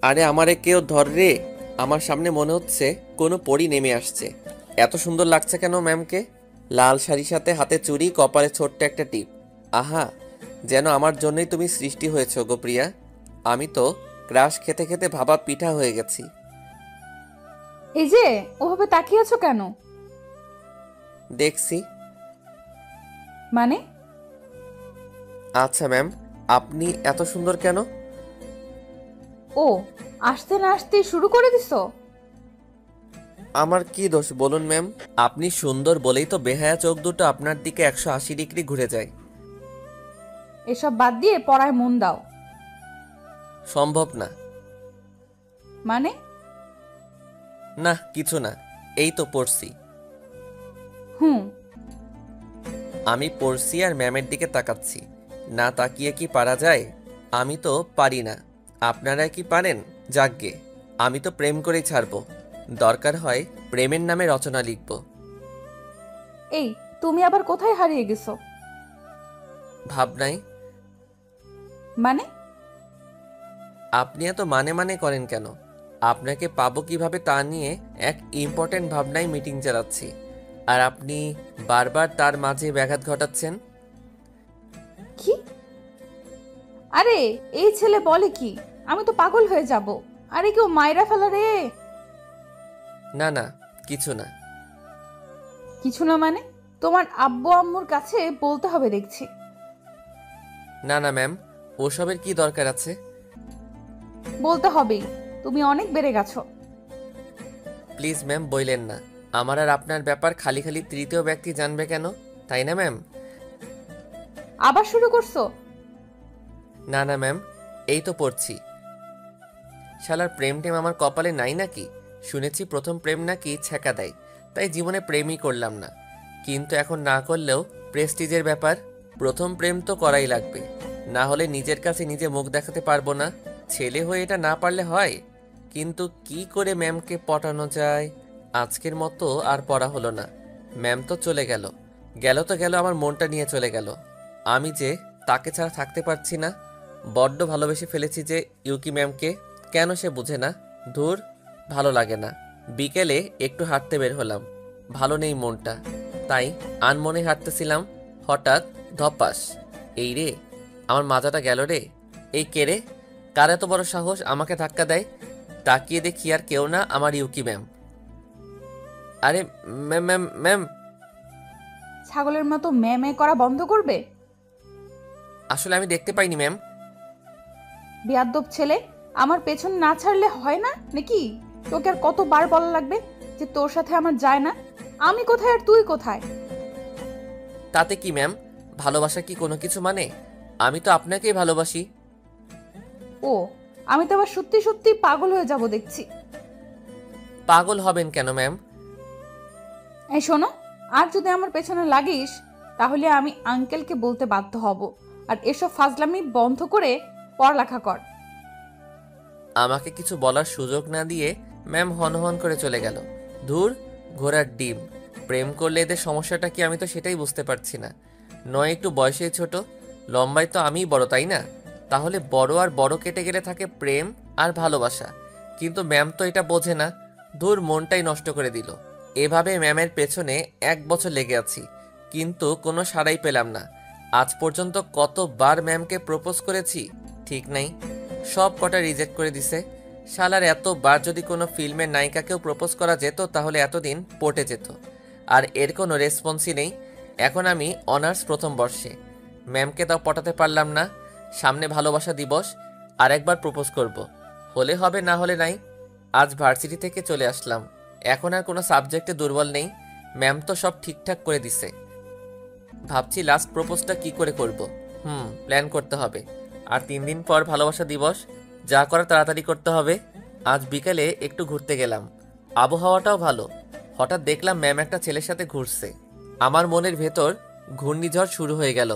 আরে আমারে কেউ ধর রে! আমার সামনে মনে হচ্ছে কোনো পরী নেমে আসছে। এত সুন্দর লাগছে কেন ম্যামকে! লাল শাড়ির সাথে হাতে চুড়ি, কপালে ছোট্ট একটা টিপ। আহা, যেন আমার জন্যই তুমি সৃষ্টি হয়েছ গো প্রিয়া। আমি তো ক্রাশ খেতে খেতে ভাবা পিঠা হয়ে গেছি। এই যে ওভাবে তাকিয়ে আছো কেন? দেখছি। মানে? আচ্ছা ম্যাম, আপনি এত সুন্দর কেন? ও, আসতে না আসতে শুরু করে দিছো? আমার কি দোষ বলুন ম্যাম? আপনি সুন্দর বলেই তো বেহায়া চোখ দুটো আপনার দিকে 180 ডিগ্রি ঘুরে যায়। এসব বাদ দিয়ে পড়ায় মন দাও। সম্ভব না। মানে? না, কিছু না, এই তো পড়ছি। আমি পড়ছি আর ম্যামের দিকে তাকাচ্ছি। না তাকিয়ে কি পারা যায়? আমি তো পারি না। আপনারা কি পারেন? যাকগে, আমি তো প্রেম করেই ছাড়বো। দরকার হয় প্রেমের নামে রচনা লিখব। এই, তুমি আবার কোথায় হারিয়ে গেছো? ভাবনাই। মানে? আপনি এত মানে করেন কেন? আপনাকে পাবো কিভাবে তা নিয়ে এক ইম্পর্টেন্ট ভাবনায় মিটিং চালাচ্ছি, আর আপনি বারবার তার মাঝে ব্যাঘাত ঘটাচ্ছেন। কি? আরে এই ছেলে বলে কি? আমি তো পাগল হয়ে যাব। আরে কেউ মাইরা ফেলা রে। না না, কিছু না। কিছু না মানে? তোমার আব্বু আম্মুর কাছে বলতে হবে দেখছি। না না ম্যাম, ওসবের কি দরকার আছে? বলতে হবেই, তুমি অনেক বেড়ে গেছো। প্লিজ ম্যাম, বইলেন না। আমার আর আপনার ব্যাপার খালি খালি তৃতীয় ব্যক্তি জানবে কেন, তাই না ম্যাম? আবার শুরু করছো? না না ম্যাম, এই তো পড়ছি। শালার প্রেম টেম আমার কপালে নাই নাকি? শুনেছি প্রথম প্রেম নাকি ছ্যাঁকা দেয়, তাই জীবনে প্রেমই করলাম না। কিন্তু এখন না করলেও প্রেস্টিজের ব্যাপার। প্রথম প্রেম তো করাই লাগবে, না হলে নিজের কাছে নিজে মুখ দেখাতে পারবো না। ছেলে হয়ে এটা না পারলে হয়। কিন্তু কি করে ম্যামকে পটানো যায়? আজকের মতো আর পড়া হলো না। ম্যাম তো চলে গেল, গেল তো গেল, আমার মনটা নিয়ে চলে গেল। আমি যে তাকে ছাড়া থাকতে পারছি না। বড্ড ভালোবেসে ফেলেছি যে ইউকি ম্যামকে। কেন সে বুঝে না? ধুর, ভালো লাগে না। বিকেলে একটু হাঁটতে বের হলাম, ভালো নেই মনটা, তাই আনমনে হাঁটতেছিলাম। হঠাৎ ধপাস, এই রে, আমার মাথাটা গেল রে। এই কে রে? কার এত বড় সাহস আমাকে ধাক্কা দেয়? তাকিয়ে দেখি আর কেউ না, আমার ইউকি ম্যাম। আরে ম্যাম ম্যাম ম্যাম! ছাগলের মতো ম্যামে করা বন্ধ করবে? আসলে আমি দেখতে পাইনি ম্যাম। বেয়াদ্দব ছেলে, আমার পেছন না ছাড়লে হয় না নাকি? তোকে আর কতবার বলা লাগবে যে তোর সাথে আমার যায় না? আমি কোথায় আর তুই কোথায়? তাতে কি ম্যাম? ভালোবাসা কি কোনো কিছু মানে? আমি তো আপনাকেই ভালোবাসি। ও, আমি তো আবার সত্যি সত্যি পাগল হয়ে যাব দেখছি। পাগল হবেন কেন ম্যাম? এই শোনো, আর যদি আমার পেছনে লাগিস তাহলে আমি আঙ্কেলকে বলতে বাধ্য হব। আর এসব ফাজলামি বন্ধ করে পড়ালেখা কর। আমাকে কিছু বলার সুযোগ না দিয়ে ম্যাম হনহন করে চলে গেল। ধুর, ঘোড়ার ডিম। প্রেম করলে এদের সমস্যাটা কি আমি তো সেটাই বুঝতে পারছি না। নয় একটু বয়সে ছোট, লম্বায় তো আমিই বড়, তাই না? তাহলে বড় আর বড় কেটে গেলে থাকে প্রেম আর ভালোবাসা। কিন্তু ম্যাম তো এটা বোঝে না। ধুর, মনটাই নষ্ট করে দিল। এভাবে ম্যামের পেছনে 1 বছর লেগে আছি, কিন্তু কোনো সাড়াই পেলাম না। আজ পর্যন্ত কতবার ম্যামকে প্রপোজ করেছি ঠিক নাই, সব কটা রিজেক্ট করে দিছে। শালার এতবার যদি কোনো ফিল্মের নায়িকাকেও প্রপোজ করা যেত তাহলে এতদিন পটে যেত। আর এর কোনো রেসপন্সই নেই। এখন আমি অনার্স প্রথম বর্ষে, ম্যামকে তাও পটাতে পারলাম না। সামনে ভালোবাসা দিবস, আর একবার প্রপোজ করব। হলে হবে, না হলে নাই। আজ ভার্সিটি থেকে চলে আসলাম, এখন আর কোনো সাবজেক্টে দুর্বল নেই। ম্যাম তো সব ঠিকঠাক করে দিছে। ভাবছি লাস্ট প্রপোজটা কি করে করব। প্ল্যান করতে হবে। আর 3 দিন পর ভালোবাসা দিবস, যা করা তাড়াতাড়ি করতে হবে। আজ বিকেলে একটু ঘুরতে গেলাম, আবহাওয়াটাও ভালো। হঠাৎ দেখলাম ম্যাম একটা ছেলের সাথে ঘুরছে। আমার মনের ভেতর ঘূর্ণিঝড় শুরু হয়ে গেল।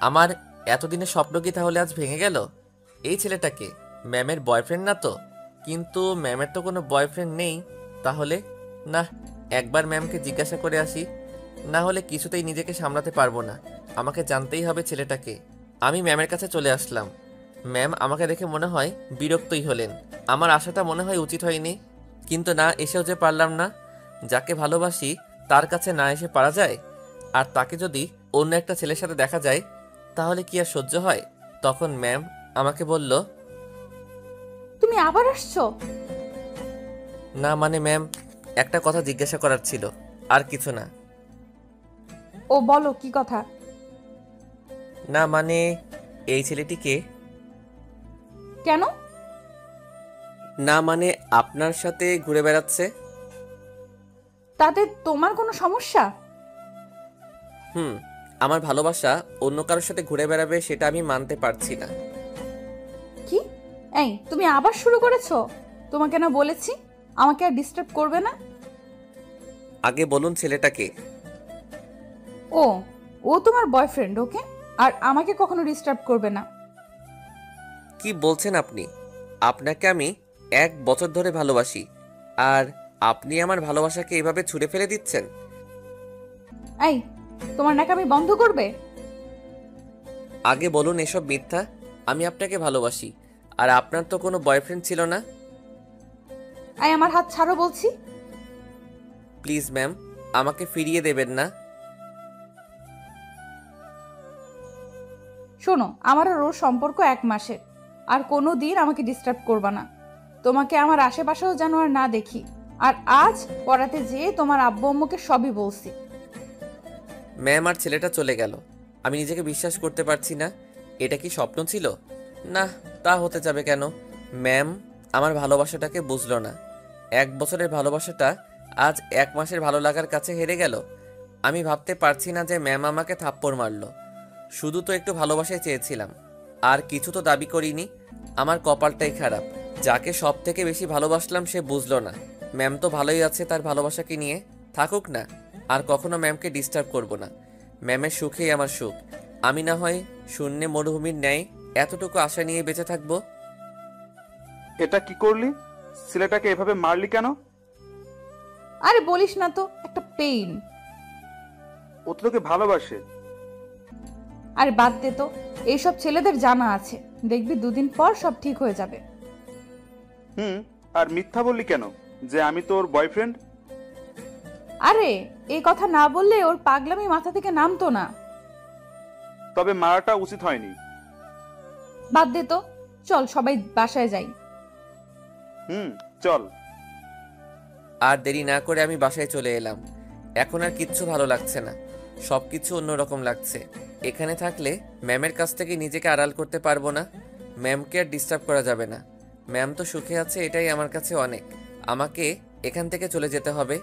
আমার এতদিনের স্বপ্ন কি তাহলে আজ ভেঙে গেল? এই ছেলেটাকে ম্যামের বয়ফ্রেন্ড না তো? কিন্তু ম্যামের তো কোনো বয়ফ্রেন্ড নেই। তাহলে না, একবার ম্যামকে জিজ্ঞাসা করে আসি, না হলে কিছুতেই নিজেকে সামলাতে পারবো না। আমাকে জানতেই হবে ছেলেটাকে। আমি ম্যামের কাছে চলে আসলাম। ম্যাম আমাকে দেখে মনে হয় বিরক্তই হলেন। আমার আশাটা মনে হয় উচিত হয়নি, কিন্তু না এসেও যে পারলাম না। যাকে ভালোবাসি তার কাছে না এসে পারা যায়? আর তাকে যদি অন্য একটা ছেলের সাথে দেখা যায় তাহলে কি আর সহ্য হয়? তখন ম্যাম আমাকে বলল, তুমি আবার আসছো? না মানে ম্যাম, একটা কথা জিজ্ঞাসা করার ছিল, আর কিছু না। ও বলো, কি কথা? না মানে, এই ছেলেটিকে। কেন? না মানে, আপনার সাথে ঘুরে বেড়াচ্ছে। তাতে তোমার কোনো সমস্যা? আমার ভালোবাসা অন্য কারোর সাথে ঘুরে বেড়াবে সেটা আমি মানতে পারছি না। কি? এই তুমি আবার শুরু করেছো? তোমাকে না বলেছি আমাকে আর ডিস্টার্ব করবে না? আগে বলুন ছেলেটাকে। ও ও তোমার বয়ফ্রেন্ড, ওকে? আর আমাকে কখনো ডিস্টার্ব করবে না। কি বলছেন আপনি? আপনাকে আমি 1 বছর ধরে ভালোবাসি, আর আপনি আমার ভালোবাসাকে এভাবে ছুঁড়ে ফেলে দিচ্ছেন? এই তোমার নাকামি বন্ধ করবে? আগে বলুন এসব মিথ্যা। আমি আপনাকে ভালোবাসি, আর আপনার তো কোনো বয়ফ্রেন্ড ছিল না। এই আমার হাত ছাড়ো বলছি। প্লিজ ম্যাম, আমাকে ফিরিয়ে দেবেন না। শোনো, আমার আর ওর সম্পর্ক 1 মাসের। আর কোনো দিন আমাকে ডিস্টার্ব করবা না। তোমাকে আমার আশেপাশেও যেন আর না দেখি। আর আজ পড়াতে যেয়ে তোমার আব্বু আম্মুকে সবই বলছি। ম্যাম, আর ছেলেটা চলে গেল। আমি নিজেকে বিশ্বাস করতে পারছি না। এটা কি স্বপ্ন ছিল? না, তা হতে যাবে কেন? ম্যাম আমার ভালোবাসাটাকে বুঝলো না। 1 বছরের ভালোবাসাটা আজ 1 মাসের ভালো লাগার কাছে হেরে গেল। আমি ভাবতে পারছি না যে ম্যাম আমাকে থাপ্পড় মারলো। শুধু তো একটু ভালোবাসাই চেয়েছিলাম, আর কিছু তো দাবি করিনি। আমার কপালটাই খারাপ। যাকে সব থেকে বেশি ভালোবাসলাম সে বুঝলো না। ম্যাম তো ভালোই আছে তার ভালোবাসাকে নিয়ে, থাকুক না। আর কখনো ম্যামকে ডিস্টার্ব করব না। ম্যামের সুখেই আমার সুখ। আমি না হয় শূন্যে মরুভূমির ন্যায় এতটুকু আশা নিয়ে বেঁচে থাকবো। এটা কি করলি? ছেলেটাকে এভাবে মারলি কেন? আরে বলিস না তো, একটা পেইন। ও তো তোকে ভালোবাসে। আরে বাদ দে তো, এইসব ছেলেদের জানা আছে। দেখবি 2 দিন পর সব ঠিক হয়ে যাবে। আর মিথ্যা বললি কেন যে আমি তোর বয়ফ্রেন্ড? আরে এই কথা না বললে ওর পাগলামি মাথা থেকে নামতো না। তবে মারাটা উচিত হয়নি। বাদ দে তো, চল সবাই বাসায় যাই। চল। আর দেরি না করে আমি বাসায় চলে এলাম। এখন আর কিচ্ছু ভালো লাগছে না, সব কিছু অন্যরকম লাগছে। এখানে থাকলে ম্যামের কাছ থেকে নিজেকে আড়াল করতে পারবো না। ম্যামকে আর ডিস্টার্ব করা যাবে না। ম্যাম তো সুখে আছে, এটাই আমার কাছে অনেক। আমাকে এখান থেকে চলে যেতে হবে,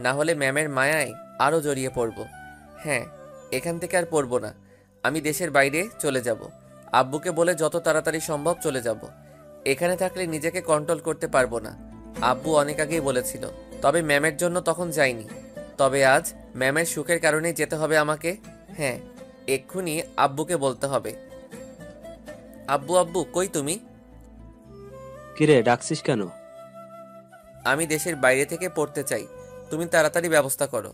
না হলে ম্যামের মায়ায় আরও জড়িয়ে পড়ব। হ্যাঁ, এখান থেকে আর পড়বো না। আমি দেশের বাইরে চলে যাব। আব্বুকে বলে যত তাড়াতাড়ি সম্ভব চলে যাব। এখানে থাকলে নিজেকে কন্ট্রোল করতে পারবো না। আব্বু অনেক আগেই বলেছিল তবে ম্যামের জন্য তখন যাইনি। তবে আজ ম্যামের সুখের কারণেই যেতে হবে আমাকে। হ্যাঁ, এক্ষুনি আব্বুকে বলতে হবে। আব্বু আব্বু কই তুমি? কিরে ডাকছিস কেন? আমি দেশের বাইরে থেকে পড়তে চাই, তুমি তাড়াতাড়ি ব্যবস্থা করো।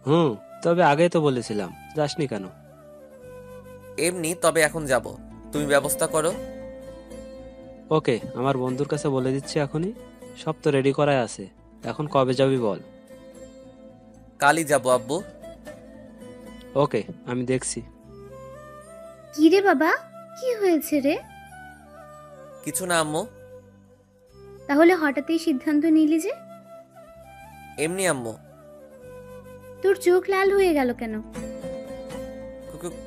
হুম, তবে আগেই তো বলেছিলাম, যাসনি কেন? এমনি, তবে এখন যাব, তুমি ব্যবস্থা করো। ওকে, আমার বন্ধুর কাছে বলে দিচ্ছি এখনই। সব তো রেডি করাই আছে। এখন কবে যাবি বল? কালই যাব আব্বু। ওকে, আমি দেখছি। কি রে বাবা, কি হয়েছে রে? কিছু না আম্মু, তাহলে হঠাৎই সিদ্ধান্ত নিলি যে? এমনি আম্মু। তোর চোখ লাল হয়ে গেল কেন?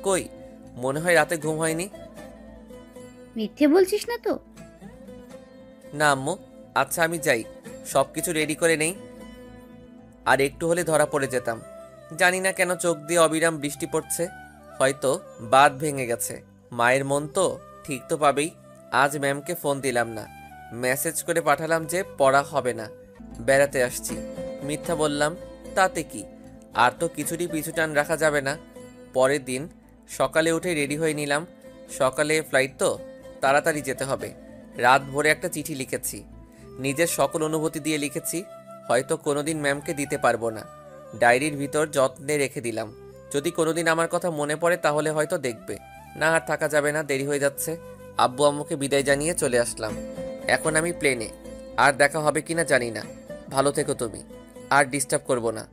কই, মনে হয় রাতে ঘুম হয়নি। মিথ্যে বলছিস না তো? না আম্মু। আচ্ছা আমি যাই, সবকিছু রেডি করে নেই। আর একটু হলে ধরা পড়ে যেতাম। জানি না কেন চোখ দিয়ে অবিরাম বৃষ্টি পড়ছে, হয়তো বাঁধ ভেঙে গেছে। মায়ের মন তো ঠিক তো পাবেই। আজ ম্যামকে ফোন দিলাম না, মেসেজ করে পাঠালাম যে পড়া হবে না, বেড়াতে আসছি। মিথ্যা বললাম, তাতে কি? আর তো কিছুরই পিছু টান রাখা যাবে না। পরের দিন সকালে উঠে রেডি হয়ে নিলাম। সকালে ফ্লাইট তো, তাড়াতাড়ি যেতে হবে। রাত ভোরে একটা চিঠি লিখেছি, নিজের সকল অনুভূতি দিয়ে লিখেছি। হয়তো কোনোদিন ম্যামকে দিতে পারবো না, ডায়েরির ভিতর যত্নে রেখে দিলাম। যদি কোনোদিন আমার কথা মনে পড়ে তাহলে হয়তো দেখবে। না আর থাকা যাবে না, দেরি হয়ে যাচ্ছে। আব্বু আম্মুকে বিদায় জানিয়ে চলে আসলাম। এখন আমি প্লেনে, আর দেখা হবে কিনা জানি না। ভালো থেকো তুমি, আর ডিস্টার্ব করব না,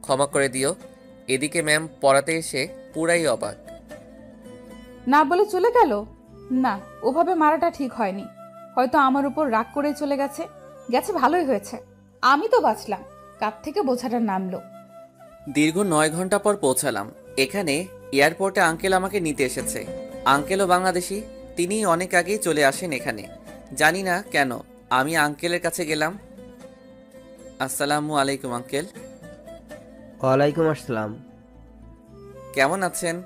ক্ষমা করে দিও। এদিকে ম্যাম পড়াতে এসে পুরাই অবাক। না বলে চলে গেল? না, ওভাবে মারাটা ঠিক হয়নি। হয়তো আমার উপর রাগ করে চলে গেছে। গেছে ভালোই হয়েছে, আমি তো বাঁচলাম। কাপ থেকে বোঝাটা নামলো। দীর্ঘ 9 ঘন্টা পর পৌঁছালাম এখানে। এয়ারপোর্টে আঙ্কেল আমাকে নিতে এসেছে। আঙ্কেলও বাংলাদেশি, তিনি অনেক আগেই চলে আসেন এখানে। জানি না কেন আমি আঙ্কেলের কাছে গেলাম। আসসালামু আলাইকুম আঙ্কেল। ওয়ালাইকুম আসসালাম। কেমন আছেন?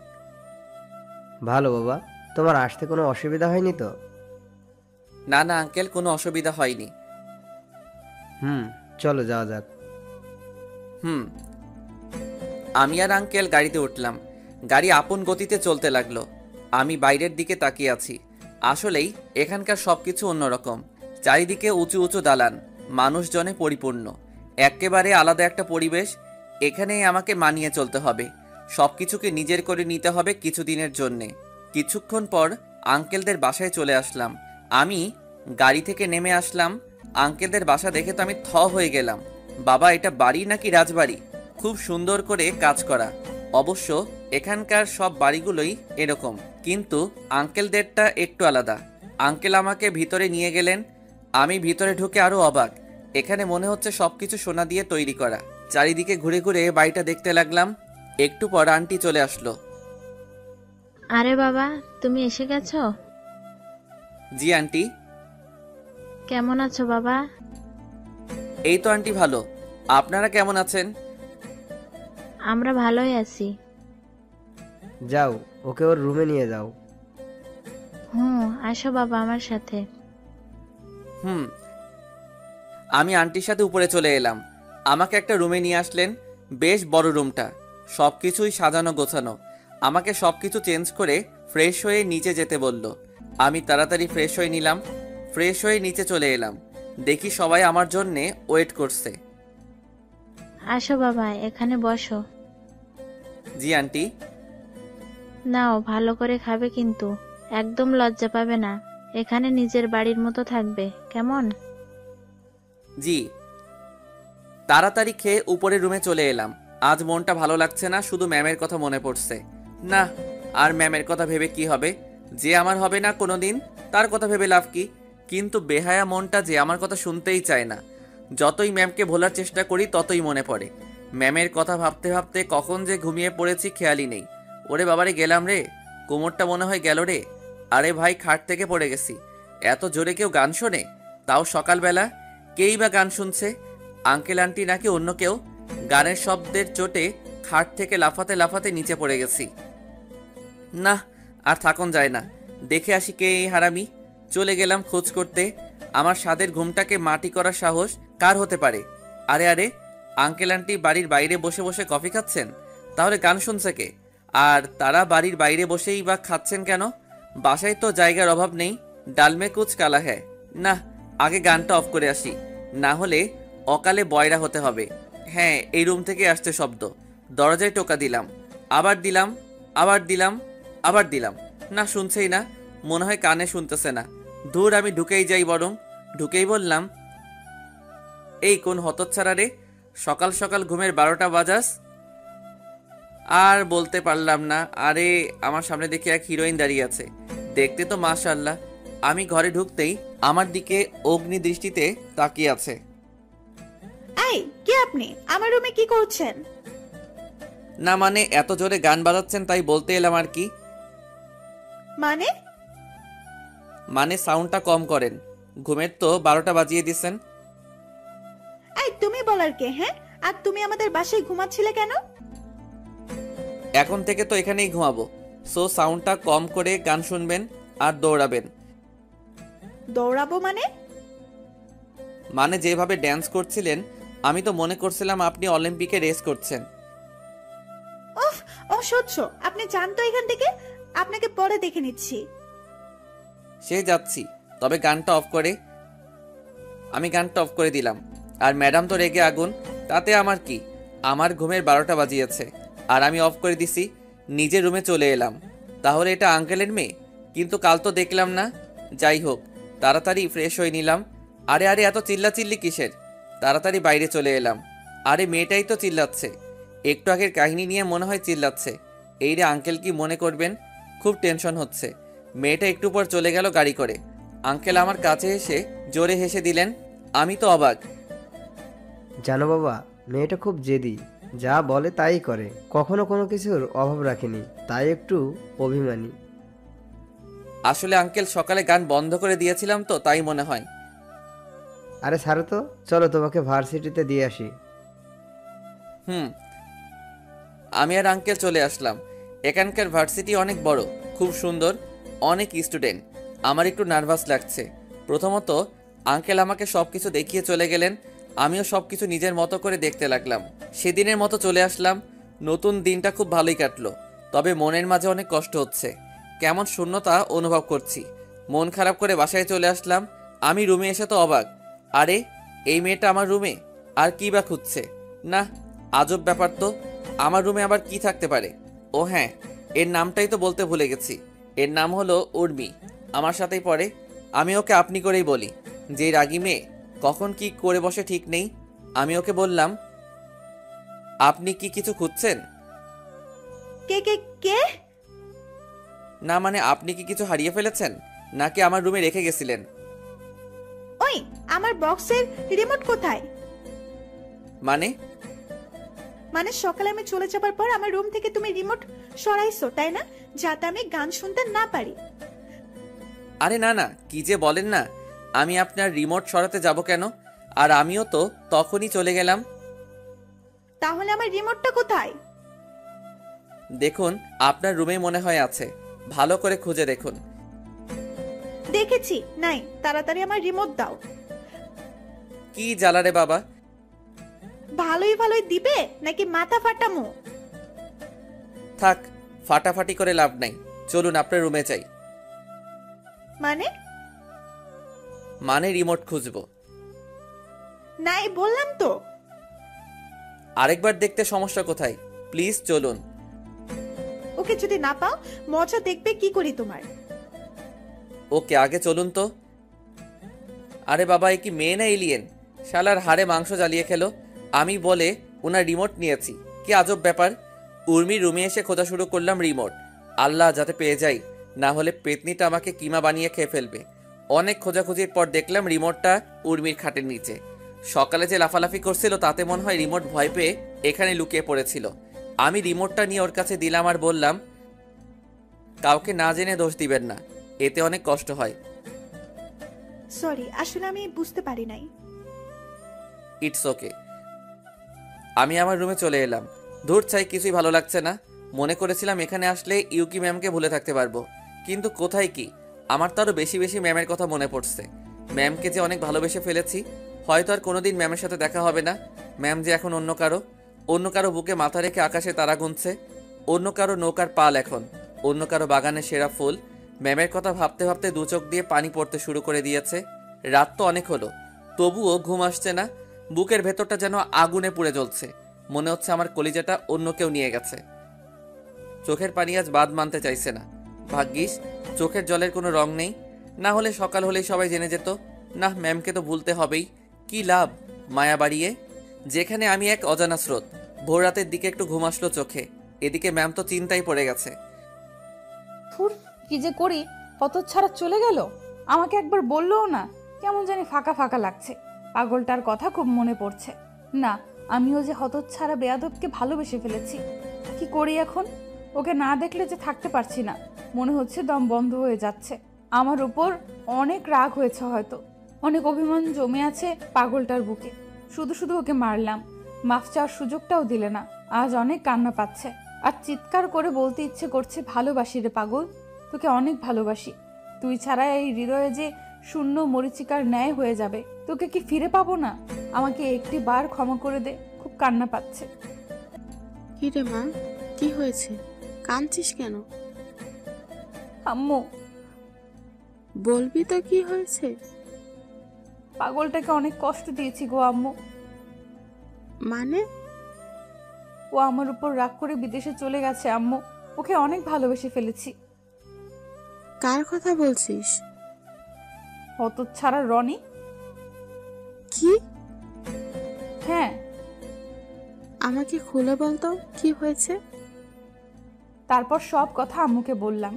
ভালো বাবা, তোমার আসতে কোনো অসুবিধা হয়নি তো? না না আঙ্কেল, কোনো অসুবিধা হয়নি। চলো যাওয়া যাক। আমি আর আঙ্কেল গাড়িতে উঠলাম। গাড়ি আপন গতিতে চলতে লাগলো। আমি বাইরের দিকে তাকিয়ে আছি। আসলেই এখানকার সবকিছু অন্যরকম। চারিদিকে উঁচু উঁচু দালান, মানুষজনে পরিপূর্ণ। একেবারে আলাদা একটা পরিবেশ। এখানেই আমাকে মানিয়ে চলতে হবে। সবকিছুকে নিজের করে নিতে হবে কিছুদিনের জন্যে। কিছুক্ষণ পর আঙ্কেলদের বাসায় চলে আসলাম। আমি গাড়ি থেকে নেমে আসলাম। আঙ্কেলদের বাসা দেখে তো আমি থ হয়ে গেলাম। বাবা, এটা বাড়ি নাকি রাজবাড়ি? খুব সুন্দর করে কাজ করা। অবশ্য এখানকার সব বাড়িগুলোই এরকম, কিন্তু আঙ্কেলদেরটা একটু আলাদা। আঙ্কেল আমাকে ভিতরে নিয়ে গেলেন। আমি ভিতরে ঢুকে আরো অবাক। এখানে মনে হচ্ছে সবকিছু সোনা দিয়ে তৈরি করা। চারিদিকে ঘুরে ঘুরে বাড়িটা দেখতে লাগলাম। একটু পর আন্টি চলে আসলো। আরে বাবা, তুমি এসে গেছো? জি আন্টি। কেমন আছো বাবা? এই তো আন্টি ভালো, আপনারা কেমন আছেন? আমরা ভালোই আছি। যাও, ওকে ওর রুমে নিয়ে যাও। আসো বাবা আমার সাথে। আমি আন্টির সাথে উপরে চলে এলাম। আমাকে একটা রুমে নিয়ে আসলেন। বেশ বড় রুমটা, সবকিছুই সাজানো গোছানো। আমাকে সবকিছু চেঞ্জ করে ফ্রেশ হয়ে নিচে যেতে বলল। আমি তাড়াতাড়ি ফ্রেশ হয়ে নিলাম। ফ্রেশ হয়ে নিচে চলে এলাম। দেখি সবাই আমার জন্যে ওয়েট করছে। আসো বাবা, এখানে বসো। জি আন্টি। নাও, ভালো করে খাবে কিন্তু একদম লজ্জা পাবে না। এখানে নিজের বাড়ির মতো থাকবে, কেমন? জি। তাড়াতাড়ি খেয়ে উপরের রুমে চলে এলাম। আজ মনটা ভালো লাগছে না, শুধু ম্যামের কথা মনে পড়ছে। না, আর ম্যামের কথা ভেবে কি হবে? যে আমার হবে না কোনোদিন, তার কথা ভেবে লাভ কি? কিন্তু বেহায়া মনটা যে আমার কথা শুনতেই চায় না। যতই ম্যামকে ভোলার চেষ্টা করি ততই মনে পড়ে। ম্যামের কথা ভাবতে ভাবতে কখন যে ঘুমিয়ে পড়েছি খেয়ালই নেই। ওরে বাবারে, গেলাম রে, কোমরটা মনে হয় গেল রে। আরে ভাই, খাট থেকে পড়ে গেছি। এত জোরে কেউ গান শোনে? তাও সকালবেলা? কেই বা গান শুনছে? আঙ্কেল আন্টি নাকি অন্য কেউ? গানের শব্দের চোটে খাট থেকে লাফাতে লাফাতে নিচে পড়ে গেছি। না, আর থাকুন যায় না, দেখে আসি কে এই হারামি। চলে গেলাম খোঁজ করতে। আমার স্বাদের ঘুমটাকে মাটি করার সাহস কার হতে পারে? আরে আরে, আঙ্কেল আন্টি বাড়ির বাইরে বসে বসে কফি খাচ্ছেন, তাহলে গান শুনছে কে? আর তারা বাড়ির বাইরে বসেই বা খাচ্ছেন কেন? বাসায় তো জায়গার অভাব নেই। ডালমে কুচ কালা হ্যায়। না, আগে গানটা অফ করে আসি, না হলে অকালে বয়রা হতে হবে। হ্যাঁ, এই রুম থেকে আসছে শব্দ। দরজায় টোকা দিলাম, আবার দিলাম, আবার দিলাম, আবার দিলাম, না শুনছেই না। মনে হয় কানে শুনতেছে না। দূর, আমি ঢুকেই যাই বরং। ঢুকেই বললাম, এই কোন হতচ্ছাড়া রে, সকাল সকাল ঘুমের 12টা বাজাস? আর বলতে পারলাম না। আরে, আমার সামনে দেখি এক হিরোইন দাঁড়িয়ে আছে, দেখতে তো মাশাআল্লাহ। আমি ঘরে ঢুকতেই আমার দিকে অগ্নি দৃষ্টিতে তাকিয়ে আছে। এই, কে আপনি? আমার রুমে কি করছেন? না মানে, এত জোরে গান বাজাচ্ছেন তাই বলতে এলাম আর কি। মানে? মানে সাউন্ডটা কম করেন, ঘুমের তো 12টা বাজিয়ে দিছেন। এই, তুমি বলার কে? হ্যাঁ, আর তুমি আমাদের বাসায় ঘুমাচ্ছিলে কেন? এখন থেকে তো এখানেই ঘুমাবো, সো সাউন্ডটা কম করে গান শুনবেন আর দৌড়াবেন। দৌড়াবো মানে? মানে যেভাবে ড্যান্স করছিলেন, আমি তো মনে করছিলাম আপনি অলিম্পিকে রেস করছেন। উফ, অসহ্য। আপনি জানতো এখান থেকে, আপনাকে পরে দেখে নিচ্ছি। সে যাচ্ছি, তবে গানটা অফ করে। আমি গানটা অফ করে দিলাম, আর ম্যাডাম তো রেগে আগুন। তাতে আমার কি, আমার ঘুমের 12টা বাজিয়েছে আর আমি অফ করে দিছি। নিজের রুমে চলে এলাম। তাহলে এটা আঙ্কেলের মেয়ে, কিন্তু কাল তো দেখলাম না। যাই হোক, তাড়াতাড়ি ফ্রেশ হয়ে নিলাম। আরে আরে, এত চিল্লাচিল্লি কিসের? তাড়াতাড়ি বাইরে চলে এলাম। আরে মেয়েটাই তো চিল্লাচ্ছে, একটু আগের কাহিনী নিয়ে মনে হয় চিল্লাচ্ছে। এই রে, আঙ্কেল কি মনে করবেন? খুব টেনশন হচ্ছে। মেয়েটা একটু পর চলে গেল গাড়ি করে। আঙ্কেল আমার কাছে এসে জোরে হেসে দিলেন। আমি তো অবাক। জানো বাবা, মেয়েটা খুব জেদি, যা বলে তাই করে, কখনো কোনো কিছুর অভাব রাখেনি, তাই একটু অভিমানী। আসলে আঙ্কেল সকালে গান বন্ধ করে দিয়েছিলাম তো, তাই মনে হয়। আরে ছাড়ো তো, চলো তোমাকে ভার্সিটিতে দিয়ে আসি। আমি আর আঙ্কেল চলে আসলাম। এখানকার ভার্সিটি অনেক বড়, খুব সুন্দর, অনেক স্টুডেন্ট। আমার একটু নার্ভাস লাগছে। প্রথমত আঙ্কেল আমাকে সবকিছু দেখিয়ে চলে গেলেন, আমিও সবকিছু নিজের মতো করে দেখতে লাগলাম। সেদিনের মতো চলে আসলাম। নতুন দিনটা খুব ভালোই কাটলো, তবে মনের মাঝে অনেক কষ্ট হচ্ছে। কেমন শূন্যতা অনুভব করছি। মন খারাপ করে বাসায় চলে আসলাম। আমি রুমে এসে তো অবাক। আরে, এই মেয়েটা আমার রুমে, আর কি বা খুঁজছে? না, আজব ব্যাপার তো। আমার রুমে আবার কি থাকতে পারে? ও হ্যাঁ, এর নামটাই তো বলতে ভুলে গেছি। এর নাম হলো উর্মি, আমার সাথেই পড়ে। আমি ওকে আপনি করেই বলি। যে রাগী মেয়ে, কখন কি করে বসে ঠিক নেই। আমি ওকে বললাম, আপনি কি কিছু খুঁজছেন? কে কে কে? না মানে, আপনি কি কিছু হারিয়ে ফেলেছেন, নাকি আমার রুমে রেখে গেছিলেন? ওই, আমার বক্সের রিমোট কোথায়? মানে? মানে সকালে আমি চলে যাবার পর আমার রুম থেকে তুমি রিমোট সরাইছো, তাই না? যাতে আমি গান শুনতে না পারি। আরে না না, কি যে বলেন না। আমি আপনার রিমোট সরাতে যাব কেন? আর আমিও তো তখনই চলে গেলাম। তাহলে আমার রিমোটটা কোথায়? দেখুন, আপনার রুমে মনে হয় আছে, ভালো করে খুঁজে দেখুন। দেখেছি, নাই। তাড়াতাড়ি আমার রিমোট দাও। কি জ্বালারে বাবা। ভালোই ভালোই দিবে নাকি মাথা ফাটামো? থাক, ফাটাফাটি করে লাভ নাই। চলুন আপনার রুমে যাই। মানে? মানে রিমোট খুঁজবো। নাই বললাম তো। আরেকবার দেখতে সমস্যা কোথায়? প্লিজ চলুন। ওকে যদি না পাও, মজা দেখবে কি করি তোমার। ওকে, আগে চলুন তো। আরে বাবা, এ কি মেয়ে না এলিয়েন? শালার হাড়ে মাংস জ্বালিয়ে খেলো। আমি বলে ওনার রিমোট নিয়েছি, কি আজব ব্যাপার। উর্মির রুমে এসে খোঁজা শুরু করলাম রিমোট। আল্লাহ, যাতে পেয়ে যাই, না হলে পেতনিটা আমাকে কিমা বানিয়ে খেয়ে ফেলবে। অনেক খোঁজাখুঁজির পর দেখলাম রিমোটটা উর্মির খাটের নিচে। সকালে যে লাফালাফি করছিল তাতে মনে হয় রিমোট ভয় পেয়ে এখানে লুকিয়ে পড়েছিল। আমি রিমোটটা নিয়ে ওর কাছে দিলাম আর বললাম, কাউকে না জেনে দোষ দিবেন না, এতে অনেক কষ্ট হয়। সরি, আসলে আমি বুঝতে পারি নাই। It's okay. আমি আমার রুমে চলে এলাম। ধূর চাই, কিছুই ভালো লাগছে না। মনে করেছিলাম এখানে আসলে ইউকি ম্যামকে ভুলে থাকতে পারবো, কিন্তু কোথায় কি। আমার তো আরো বেশি বেশি ম্যামের কথা মনে পড়ছে। ম্যামকে যে অনেক ভালোবেসে ফেলেছি, হয়তো আর কোনোদিন ম্যামের সাথে দেখা হবে না। ম্যাম যে এখন অন্য কারো বুকে মাথা রেখে আকাশে তারা গুনছে, অন্য কারো নৌকার পাল এখন, অন্য কারো বাগানের সেরা ফুল। ম্যামের কথা ভাবতে ভাবতে দু চোখ দিয়ে পানি পড়তে শুরু করে দিয়েছে। রাত তো অনেক হলো, তবুও ঘুম আসছে না। বুকের ভেতরটা যেন আগুনে পুড়ে জ্বলছে। মনে হচ্ছে আমার কলিজাটা অন্য কেউ নিয়ে গেছে। চোখের পানি আজ বাদ মানতে চাইছে না। ভাগ্যিস চোখের জলের কোনো রং নেই, না হলে সকাল হলেই সবাই জেনে যেত। না, ম্যামকে তো ভুলতে হবেই। কি লাভ মায়া বাড়িয়ে, যেখানে আমি এক অজানা স্রোত। ভোর রাতের দিকে একটু ঘুম আসলো চোখে, এদিকে ম্যাম তো চিন্তায় পড়ে গেছে। ফুর, কি যে করি, হতচ্ছাড়া চলে গেল। আমাকে একবার বললোও না। কেমন জানি ফাঁকা ফাঁকা লাগছে। পাগলটার কথা খুব মনে পড়ছে। না, আমিও যে হতচ্ছাড়া বেয়াদবকে ভালোবেসে ফেলেছি। কি করি এখন? ওকে না দেখলে যে থাকতে পারছি না। মনে হচ্ছে দম বন্ধ হয়ে যাচ্ছে। আমার উপর অনেক রাগ হয়েছে, হয়তো অনেক অভিমান জমে আছে পাগলটার বুকে। শুধু শুধু ওকে মারলাম, মাফ চাওয়ার সুযোগটাও দিলে না। আজ অনেক কান্না পাচ্ছে, আর চিৎকার করে বলতে ইচ্ছে করছে, ভালোবাসি রে পাগল, তোকে অনেক ভালোবাসি। তুই ছাড়া এই হৃদয়ে যে শূন্য মরিচিকার ন্যায় হয়ে যাবে। তোকে কি ফিরে পাবো না? আমাকে একটি বার ক্ষমা করে দে। খুব কান্না পাচ্ছে। কি রে মা, কি হয়েছে? কাঁদছিস কেন? আম্মু, বলবি তো কি হয়েছে? পাগলটাকে অনেক কষ্ট দিয়েছি গো আম্মু। মানে? ও আমার উপর রাগ করে বিদেশে চলে গেছে আম্মু। ওকে অনেক ভালোবেসে ফেলেছি। কার কথা বলছিস? হতচ্ছাড়া রনি। কি? হ্যাঁ। আমাকে খুলে বলতো কি হয়েছে। তারপর সব কথা আম্মুকে বললাম।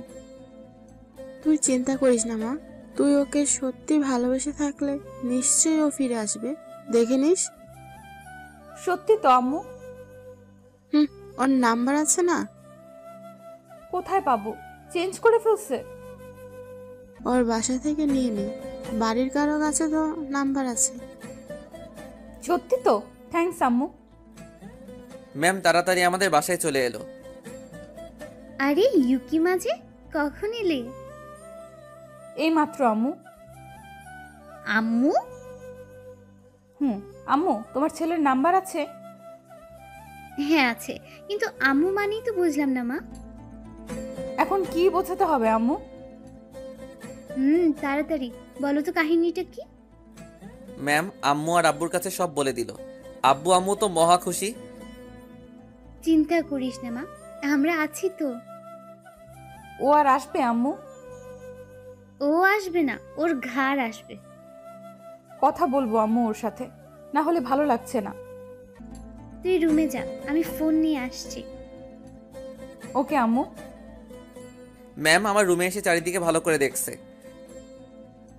তুই চিন্তা করিস না মা, তুই ওকে সত্যি ভালোবেসে থাকলে নিশ্চয়ই ও ফিরে আসবে, দেখে নিস। সত্যি তো আম্মু। ওর নাম্বার আছে না? কোথায় পাবো? চেঞ্জ করে ফেলছে। ওর বাসা থেকে নিয়ে নে, বাড়ির কারো কাছে তো নাম্বার আছে। সত্যি তো? থ্যাঙ্কস আম্মু। ম্যাম তাড়াতাড়ি আমাদের বাসায় চলে এলো। আরে ইউকি মাঝে কখন এলে? এই মাত্র আম্মু। আম্মু? আম্মু, তোমার ছেলের নাম্বার আছে? হ্যাঁ আছে, কিন্তু আম্মু মানেই তো বুঝলাম না মা। এখন কি বোঝাতে হবে আম্মু? তাড়াতাড়ি বলো তো কাহিনীটা কি। ম্যাম আম্মু আর আব্বুর কাছে সব বলে দিল। আব্বু আম্মু তো মহা খুশি। চিন্তা করিস না মা, আমরা আছি তো। ও আর আসবে আম্মু? ও আসবে না, ওর ঘাড় আসবে। কথা বলবো আম্মু ওর সাথে, না হলে ভালো লাগছে না। তুই রুমে যা, আমি ফোন নিয়ে আসছি। ওকে আম্মু। ম্যাম আমার রুমে এসে চারিদিকে ভালো করে দেখছে।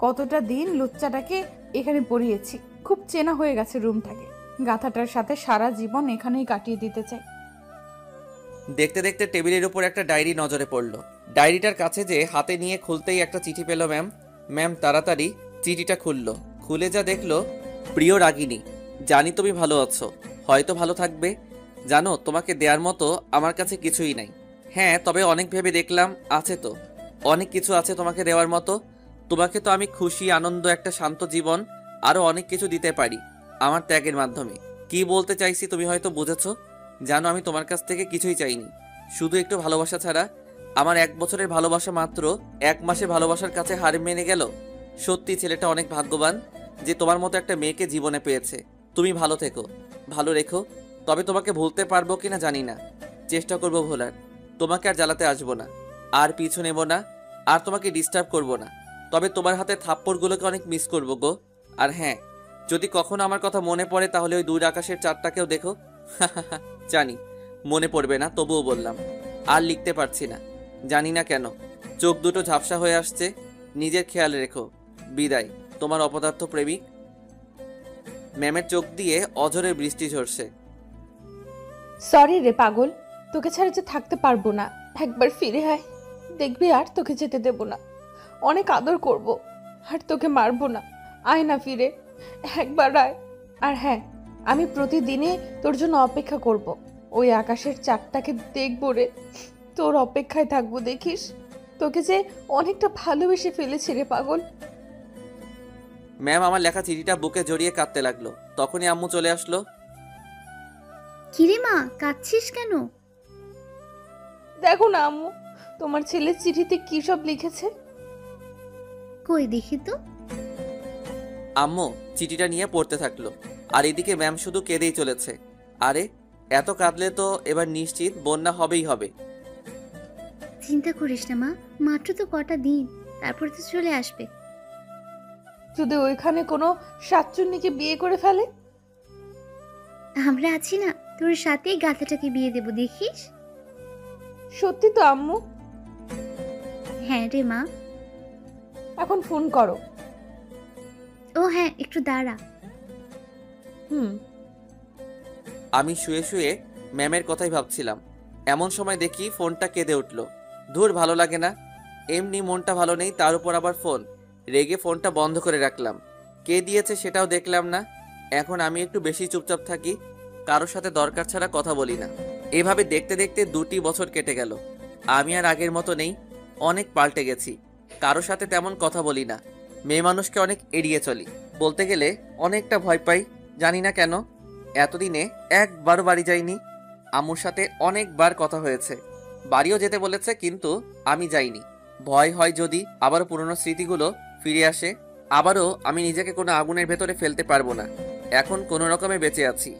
কতটা দিন লুচ্চাটাকে এখানে পড়িয়েছি, খুব চেনা হয়ে গেছে রুমটাকে। গাথাটার সাথে সারা জীবন এখানেই কাটিয়ে দিতে চাই। দেখতে দেখতে টেবিলের উপর একটা ডায়েরি নজরে পড়ল। ডায়েরিটার কাছে যে হাতে নিয়ে খুলতেই একটা চিঠি পেল ম্যাম। ম্যাম তাড়াতাড়ি চিঠিটা খুললো। খুলে যা দেখলো, প্রিয় রাগিনী, জানি তুমি ভালো আছো, হয়তো ভালো থাকবে। জানো তোমাকে দেওয়ার মতো আমার কাছে কিছুই নাই। হ্যাঁ, তবে অনেক ভেবে দেখলাম আছে তো, অনেক কিছু আছে তোমাকে দেওয়ার মতো। তোমাকে তো আমি খুশি, আনন্দ, একটা শান্ত জীবন, আরো অনেক কিছু দিতে পারি আমার ত্যাগের মাধ্যমে। কি বলতে চাইছি তুমি হয়তো বুঝেছো। জানো আমি তোমার কাছ থেকে কিছুই চাইনি, শুধু একটু ভালোবাসা ছাড়া। আমার 1 বছরের ভালোবাসা মাত্র 1 মাসে ভালোবাসার কাছে হার মেনে গেল। সত্যি ছেলেটা অনেক ভাগ্যবান যে তোমার মতো একটা মেয়েকে জীবনে পেয়েছে। তুমি ভালো থেকো, ভালো রেখো। তবে তোমাকে ভুলতে পারবো কিনা জানি না, চেষ্টা করবো ভোলার। তোমাকে আর জ্বালাতে আসবো না, আর পিছু নেব না, আর তোমাকে ডিস্টার্ব করবো না। তবে তোমার হাতে থাপ্পড়গুলোকে অনেক মিস করবো গো। আর হ্যাঁ, যদি কখনো আমার কথা মনে পড়ে তাহলে ওই দূর আকাশের চাঁদটাকেও দেখো। জানি মনে পড়বে না, তবুও বললাম। আর লিখতে পারছি না, জানি না কেন, চোখ দুটো ঝাপসা হয়ে আসছে। নিজের খেয়াল রেখো। বিদায়, তোমার অপদার্থ প্রেমিক। ম্যামের চোখ দিয়ে অঝরে বৃষ্টি ঝরছে। সরি রে পাগল, তোকে ছাড়া যে থাকতে পারবো না। একবার ফিরে আয়, দেখবি আর তোকে যেতে দেব না। অনেক আদর করব, আর তোকে মারবো না। আয় না ফিরে, একবার আয়। আর হ্যাঁ, আমি প্রতিদিনই তোর জন্য অপেক্ষা করব। ওই আকাশের চাঁদটাকে দেখবো রে, তোর অপেক্ষায় থাকবো। দেখিস তোকে যে অনেকটা ভালোবেসে ফেলেছি রে পাগল। ম্যাম আমার লেখা চিঠিটা বুকে জড়িয়ে কাঁদতে লাগলো। তখনই আম্মু চলে আসলো। কিরে মা, কাঁদছিস কেন? দেখো না আম্মু, তোমার ছেলের চিঠিতে কি সব লিখেছে। কই দেখি তো। আম্মু চিঠিটা নিয়ে পড়তে থাকলো, আর এদিকে ম্যাম শুধু কেঁদেই চলেছে। আরে এত কাঁদলে তো এবার নিশ্চিত বন্যা হবেই হবে। চিন্তা করিস না মা, মাত্র তো কটা দিন, তারপর তো চলে আসবে। যদি ওইখানে কোনো শাকচুন্নিকে বিয়ে করে ফেলে? আমরা আছি না, তোর সাথেই গাথাটাকে বিয়ে দেব, দেখিস। সত্যি তো আম্মু? হ্যাঁ রে মা। এখন ফোন করো। ও হ্যাঁ, একটু দাঁড়া। হুম। আমি শুয়ে শুয়ে ম্যামের কথাই ভাবছিলাম, এমন সময় দেখি ফোনটা কেঁদে উঠলো। ধুর, ভালো লাগে না, এমনি মনটা ভালো নেই, তার উপর আবার ফোন। রেগে ফোনটা বন্ধ করে রাখলাম। কে দিয়েছে সেটাও দেখলাম না। এখন আমি একটু বেশি চুপচাপ থাকি, কারোর সাথে দরকার ছাড়া কথা বলি না। এভাবে দেখতে দেখতে 2টি বছর কেটে গেল। আমি আর আগের মতো নেই, অনেক পাল্টে গেছি। কারোর সাথে তেমন কথা বলি না, মেয়ে মানুষকে অনেক এড়িয়ে চলি। বলতে গেলে অনেকটা ভয় পাই, জানি না কেন। এতদিনে একবারও বাড়ি যাইনি। আম্মুর সাথে অনেকবার কথা হয়েছে, বাড়িও যেতে বলেছে, কিন্তু আমি যাইনি। ভয় হয় যদি আবারও পুরনো স্মৃতিগুলো ফিরে আসে, আবারও আমি নিজেকে কোনো আগুনের ভেতরে ফেলতে পারবো না। এখন কোনো রকমে বেঁচে আছি।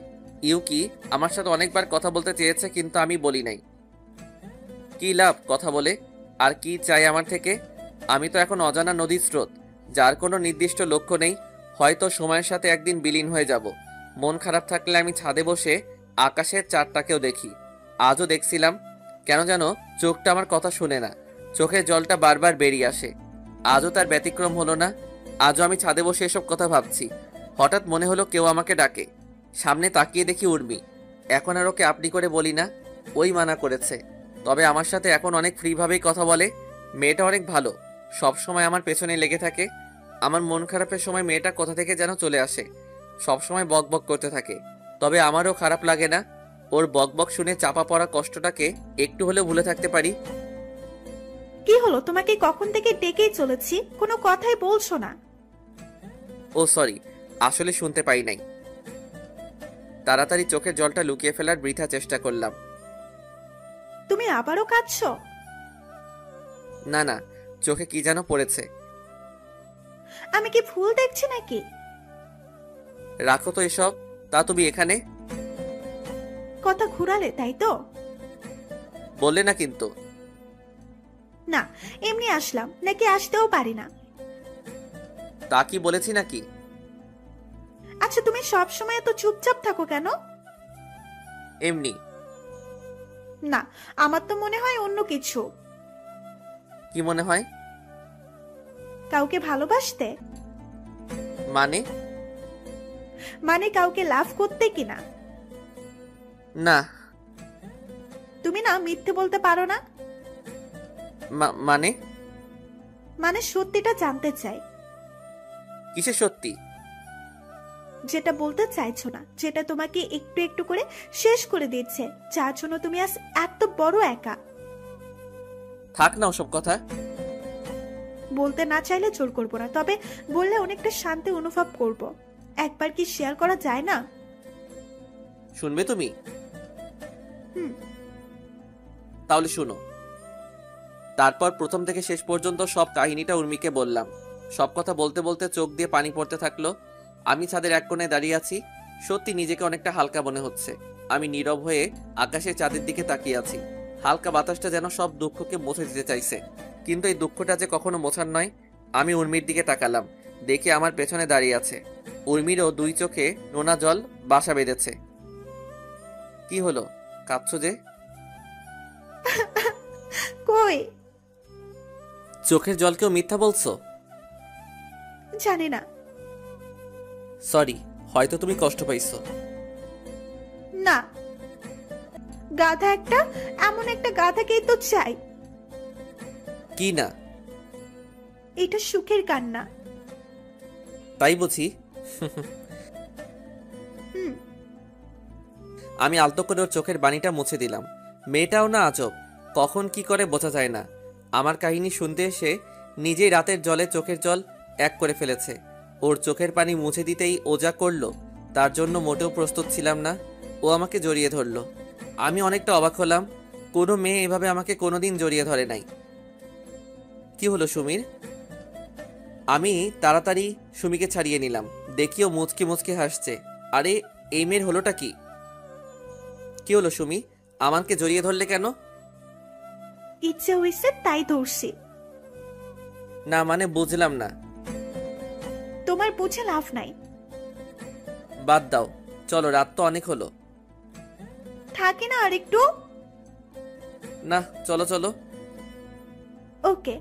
ইউকি আমার সাথে অনেকবার কথা বলতে চেয়েছে, কিন্তু আমি বলি নাই। কি লাভ কথা বলে? আর কি চাই আমার থেকে? আমি তো এখন অজানা নদীর স্রোত, যার কোনো নির্দিষ্ট লক্ষ্য নেই। হয়তো সময়ের সাথে একদিন বিলীন হয়ে যাব। মন খারাপ থাকলে আমি ছাদে বসে আকাশের চাঁদটাকেও দেখি। আজও দেখছিলাম, কেন যেন চোখটা আমার কথা শুনে না, চোখের জলটা বারবার বেরিয়ে আসে। আজও তার ব্যতিক্রম হলো না। আজও আমি ছাদে বসে এসব কথা ভাবছি। হঠাৎ মনে হলো কেউ আমাকে ডাকে। সামনে তাকিয়ে দেখি উর্মি। এখন আর ওকে আপনি করে বলি না, ওই মানা করেছে। তবে আমার সাথে এখন অনেক ফ্রিভাবেই কথা বলে। মেয়েটা অনেক ভালো, সব সময় আমার পেছনে লেগে থাকে। আমার মন খারাপের সময় মেয়েটা কোথা থেকে যেন চলে আসে, সব সময় বক বক করতে থাকে। তবে আমারও খারাপ লাগে না, ওর বক বক শুনে চাপা পড়া কষ্টটাকে একটু হলেও ভুলে থাকতে পারি। কি হলো, তোমাকে কখন থেকে ডেকেই চলেছি, কোনো কথাই বলছো না। ও সরি, আসলে শুনতে পাই নাই। তাড়াতাড়ি চোখের জলটা লুকিয়ে ফেলার বৃথা চেষ্টা করলাম। তুমি আবারও কাঁদছো? না না, চোখে কি যেন পড়েছে। আমি কি ভুল দেখছি নাকি? রাখো তো এসব। তা তুমি এখানে কথা ঘুরালে তাই তো? বললে না কিন্তু। না, এমনি আসলাম, নাকি আসতেও পারি না? তা কি বলেছি নাকি? আচ্ছা, তুমি সব সময় এত চুপচাপ থাকো কেন? এমনি। না, আমার তো মনে হয় অন্য কিছু। কি মনে হয়? কাউকে ভালোবাসতে? মানে? মানে কাউকে লাভ করতে কিনা? না। তুমি না মিথ্যে বলতে পারো না। মানে? মানে সত্যিটা জানতে চাই। কিসে সত্যি? যেটা বলতে চাইছো না, যেটা তোমাকে একটু একটু করে শেষ করে দিচ্ছে, যার জন্য তুমি আজ এত বড় একা। থাক না ওসব কথা। বলতে না চাইলে জোর করবো না, তবে বললে অনেকটা শান্তি অনুভব করব। একবার কি শেয়ার করা যায় না? শুনবে তুমি? হুম। তাহলে শুনো। তারপর প্রথম থেকে শেষ পর্যন্ত সব কাহিনীটা উর্মিকে বললাম। সব কথা বলতে বলতে চোখ দিয়ে পানি পড়তে থাকলো। আমি ছাদের এক কোণে দাঁড়িয়ে আছি, সত্যি নিজেকে অনেকটা হালকা মনে হচ্ছে। আমি নীরব হয়ে আকাশের চাঁদের দিকে তাকিয়ে আছি। হালকা বাতাসটা যেন সব দুঃখকে মুছে দিতে চাইছে, কিন্তু এই দুঃখটা যে কখনো মোছার নয়। আমি উর্মির দিকে তাকালাম, দেখে আমার পেছনে দাঁড়িয়ে আছে। উর্মিরও 2 চোখে নোনা জল বাসা বেঁধেছে। কি হলো, কাঁদছো যে? কই? চোখের জলকেও মিথ্যা বলছো? জানি না। সরি, হয়তো তুমি কষ্ট পাইছো। না, গাধা একটা, এমন একটা গাধাকেই তো চাই। কি না? এটা সুখের কান্না। তাই বুঝি? হুম। আমি আলতো করে ওর চোখের বাণীটা মুছে দিলাম। মেয়েটাও না আজব, কখন কি করে বোঝা যায় না। আমার কাহিনী শুনতে এসে নিজেই রাতের জলে চোখের জল এক করে ফেলেছে। ওর চোখের পানি মুছে দিতেই ও যা করলো তার জন্য মোটেও প্রস্তুত ছিলাম না। ও আমাকে জড়িয়ে ধরলো। আমি অনেকটা অবাক হলাম, কোনো মেয়ে এভাবে আমাকে কোনোদিন জড়িয়ে ধরে নাই। কি হলো সুমির? আমি তাড়াতাড়ি সুমিকে ছাড়িয়ে নিলাম। দেখিও মুচকি মুচকি হাসছে। আরে এই মেয়ের হলোটা কি? কি হলো সুমি, আমাকে জড়িয়ে ধরলে কেন? ইচ্ছে হয়েছে তাই ধরছি। না মানে বুঝলাম না। তোমার বুঝে লাভ নাই। বাদ দাও, চলো, রাত তো অনেক হলো। থাকি না আর একটু? না, চলো চলো। ওকে।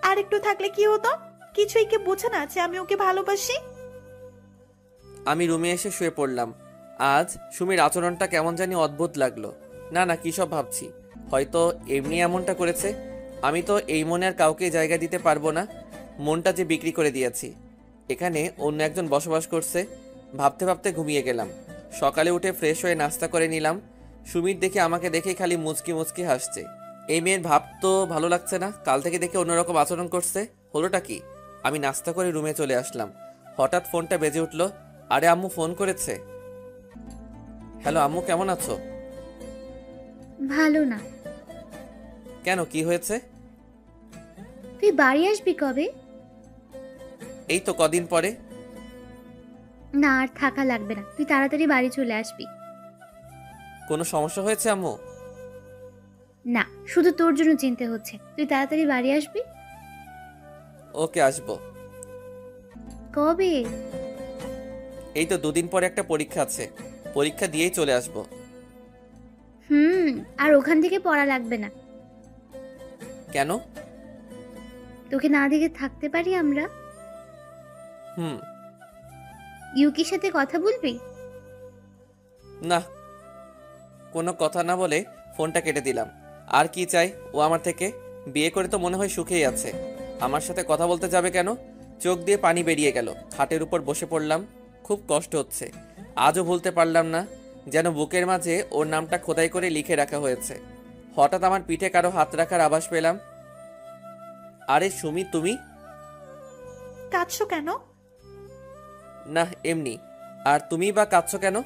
আর একটু থাকলে কি হতো? কিছুই কি বোঝে না যে আমি ওকে ভালোবাসি? আমি রুমে এসে শুয়ে পড়লাম। আজ সুমির আচরণটা কেমন জানি অদ্ভুত লাগলো। না না, কী সব ভাবছি। হয়তো এমনি এমনটা করেছে। আমি তো এই মনে আর কাউকে জায়গা দিতে পারবো না। মনটা যে বিক্রি করে দিয়েছি। এখানে অন্য একজন বসবাস করছে। ভাবতে ভাবতে ঘুমিয়ে গেলাম। সকালে উঠে ফ্রেশ হয়ে নাস্তা করে নিলাম। সুমির দেখে আমাকে দেখেই খালি মুচকি মুচকি হাসছে। এই মেয়ের ভাব তো ভালো লাগছে না। কাল থেকে দেখে অন্যরকম আচরণ করছে। হলোটা কি? আমি নাস্তা করে রুমে চলে আসলাম। হঠাৎ ফোনটা বেজে উঠল। আরে আম্মু ফোন করেছে। হ্যালো আম্মু, কেমন আছো? ভালো না। কেন, কি হয়েছে? তুই বাড়ি আসবি কবে? এই তো কদিন পরে। না, আর থাকা লাগবে না, তুই তাড়াতাড়ি বাড়ি চলে আসবি। কোনো সমস্যা হয়েছে আম্মু? না, শুধু তোর জন্য চিন্তা হচ্ছে। তুই তাড়াতাড়ি বাড়ি আসবি। ওকে, আসবো। কবে? এই তো দুদিন পরে একটা পরীক্ষা আছে। পরীক্ষা দিয়েই চলে আসবো। আর ওখান থেকে পড়া লাগবে না। কেন? তোকে না দেখে থাকতে পারি আমরা? ইউকির সাথে কথা বলবি? না, কোনো কথা না বলে ফোনটা কেটে দিলাম। আর কি চাই ও আমার থেকে? বিয়ে করে তো মনে হয় সুখেই আছে। আমার সাথে কথা বলতে যাবে কেন? চোখ দিয়ে পানি বেরিয়ে গেল। খাটের উপর বসে পড়লাম। খুব কষ্ট হচ্ছে। আজও ভুলতে পারলাম না, যেন বুকের মাঝে ওর নামটা খোদাই করে লিখে রাখা হয়েছে। হঠাৎ আমার পিঠে কারো হাত রাখার আভাস পেলাম। আরে সুমি, তুমি? কাঁদছো কেন? না, এমনি। আর তুমি বা কাঁদছো কেন?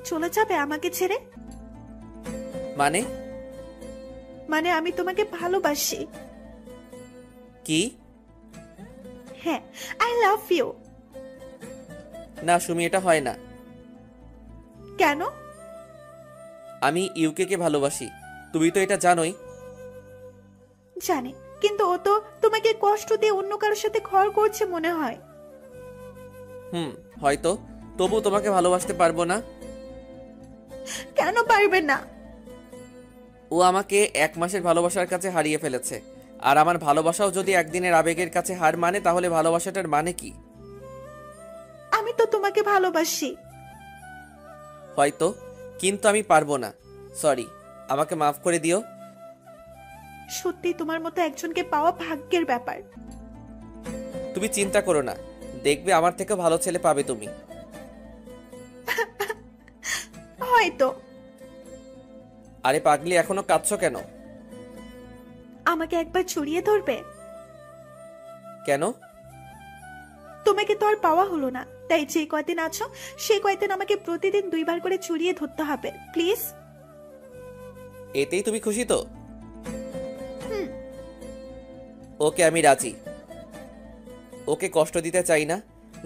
চলে যাবে আমাকে ছেড়ে? মানে? মানে আমি তোমাকে ভালোবাসি। কি? হ্যাঁ, আই লাভ ইউ। না সুমি, এটা হয় না। কেন? আমি ইউকে কে ভালোবাসি। তুমি তো এটা জানোই। জানি, কিন্তু ও তো তোমাকে কষ্ট দিয়ে অন্য কারোর সাথে ঘর করছে মনে হয়। হয়তো। তবু তোমাকে ভালোবাসতে পারবো না। কেন পারবে না? ও আমাকে 1 মাসের ভালোবাসার কাছে হারিয়ে ফেলেছে। আর আমার ভালোবাসাও যদি একদিনের আবেগের কাছে হার মানে, তাহলে ভালোবাসাটার মানে কি? আমি তো তোমাকে ভালোবাসি। হয়তো, কিন্তু আমি পারবো না। সরি, আমাকে মাফ করে দিও। সত্যি তোমার মতো একজনকে পাওয়া ভাগ্যের ব্যাপার। তুমি চিন্তা করো না, দেখবে আমার থেকে ভালো ছেলে পাবে তুমি। হয়তো। আরে পাগলি, এখনো কাঁদছো কেন? আমাকে একবার জড়িয়ে ধরবে? কেন? তোমাকে তো আর পাওয়া হলো না, তাই যে কয়দিন আছো সেই কয়দিন আমাকে প্রতিদিন 2 বার করে জড়িয়ে ধরতে হবে, প্লিজ। এতেই তুমি খুশি তো? ওকে, আমি রাজি। ওকে কষ্ট দিতে চাই না।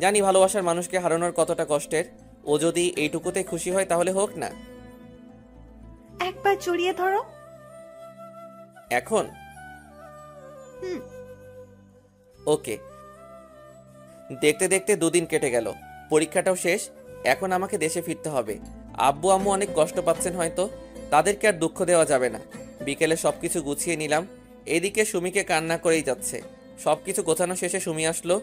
জানি ভালোবাসার মানুষকে হারানোর কতটা কষ্টের। ও যদি এইটুকুতে খুশি হয় তাহলে হোক না। একবার জড়িয়ে ধরো। এখন? ওকে। দেখতে দেখতে 2 দিন কেটে গেল। পরীক্ষাটাও শেষ। এখন আমাকে দেশে ফিরতে হবে। আব্বু আম্মু অনেক কষ্ট পাচ্ছেন হয়তো। তাদেরকে আর দুঃখ দেওয়া যাবে না। বিকেলে সবকিছু গুছিয়ে নিলাম। এদিকে সুমিকে কান্না করেই যাচ্ছে। সবকিছু গোছানো শেষে সুমি আসলো।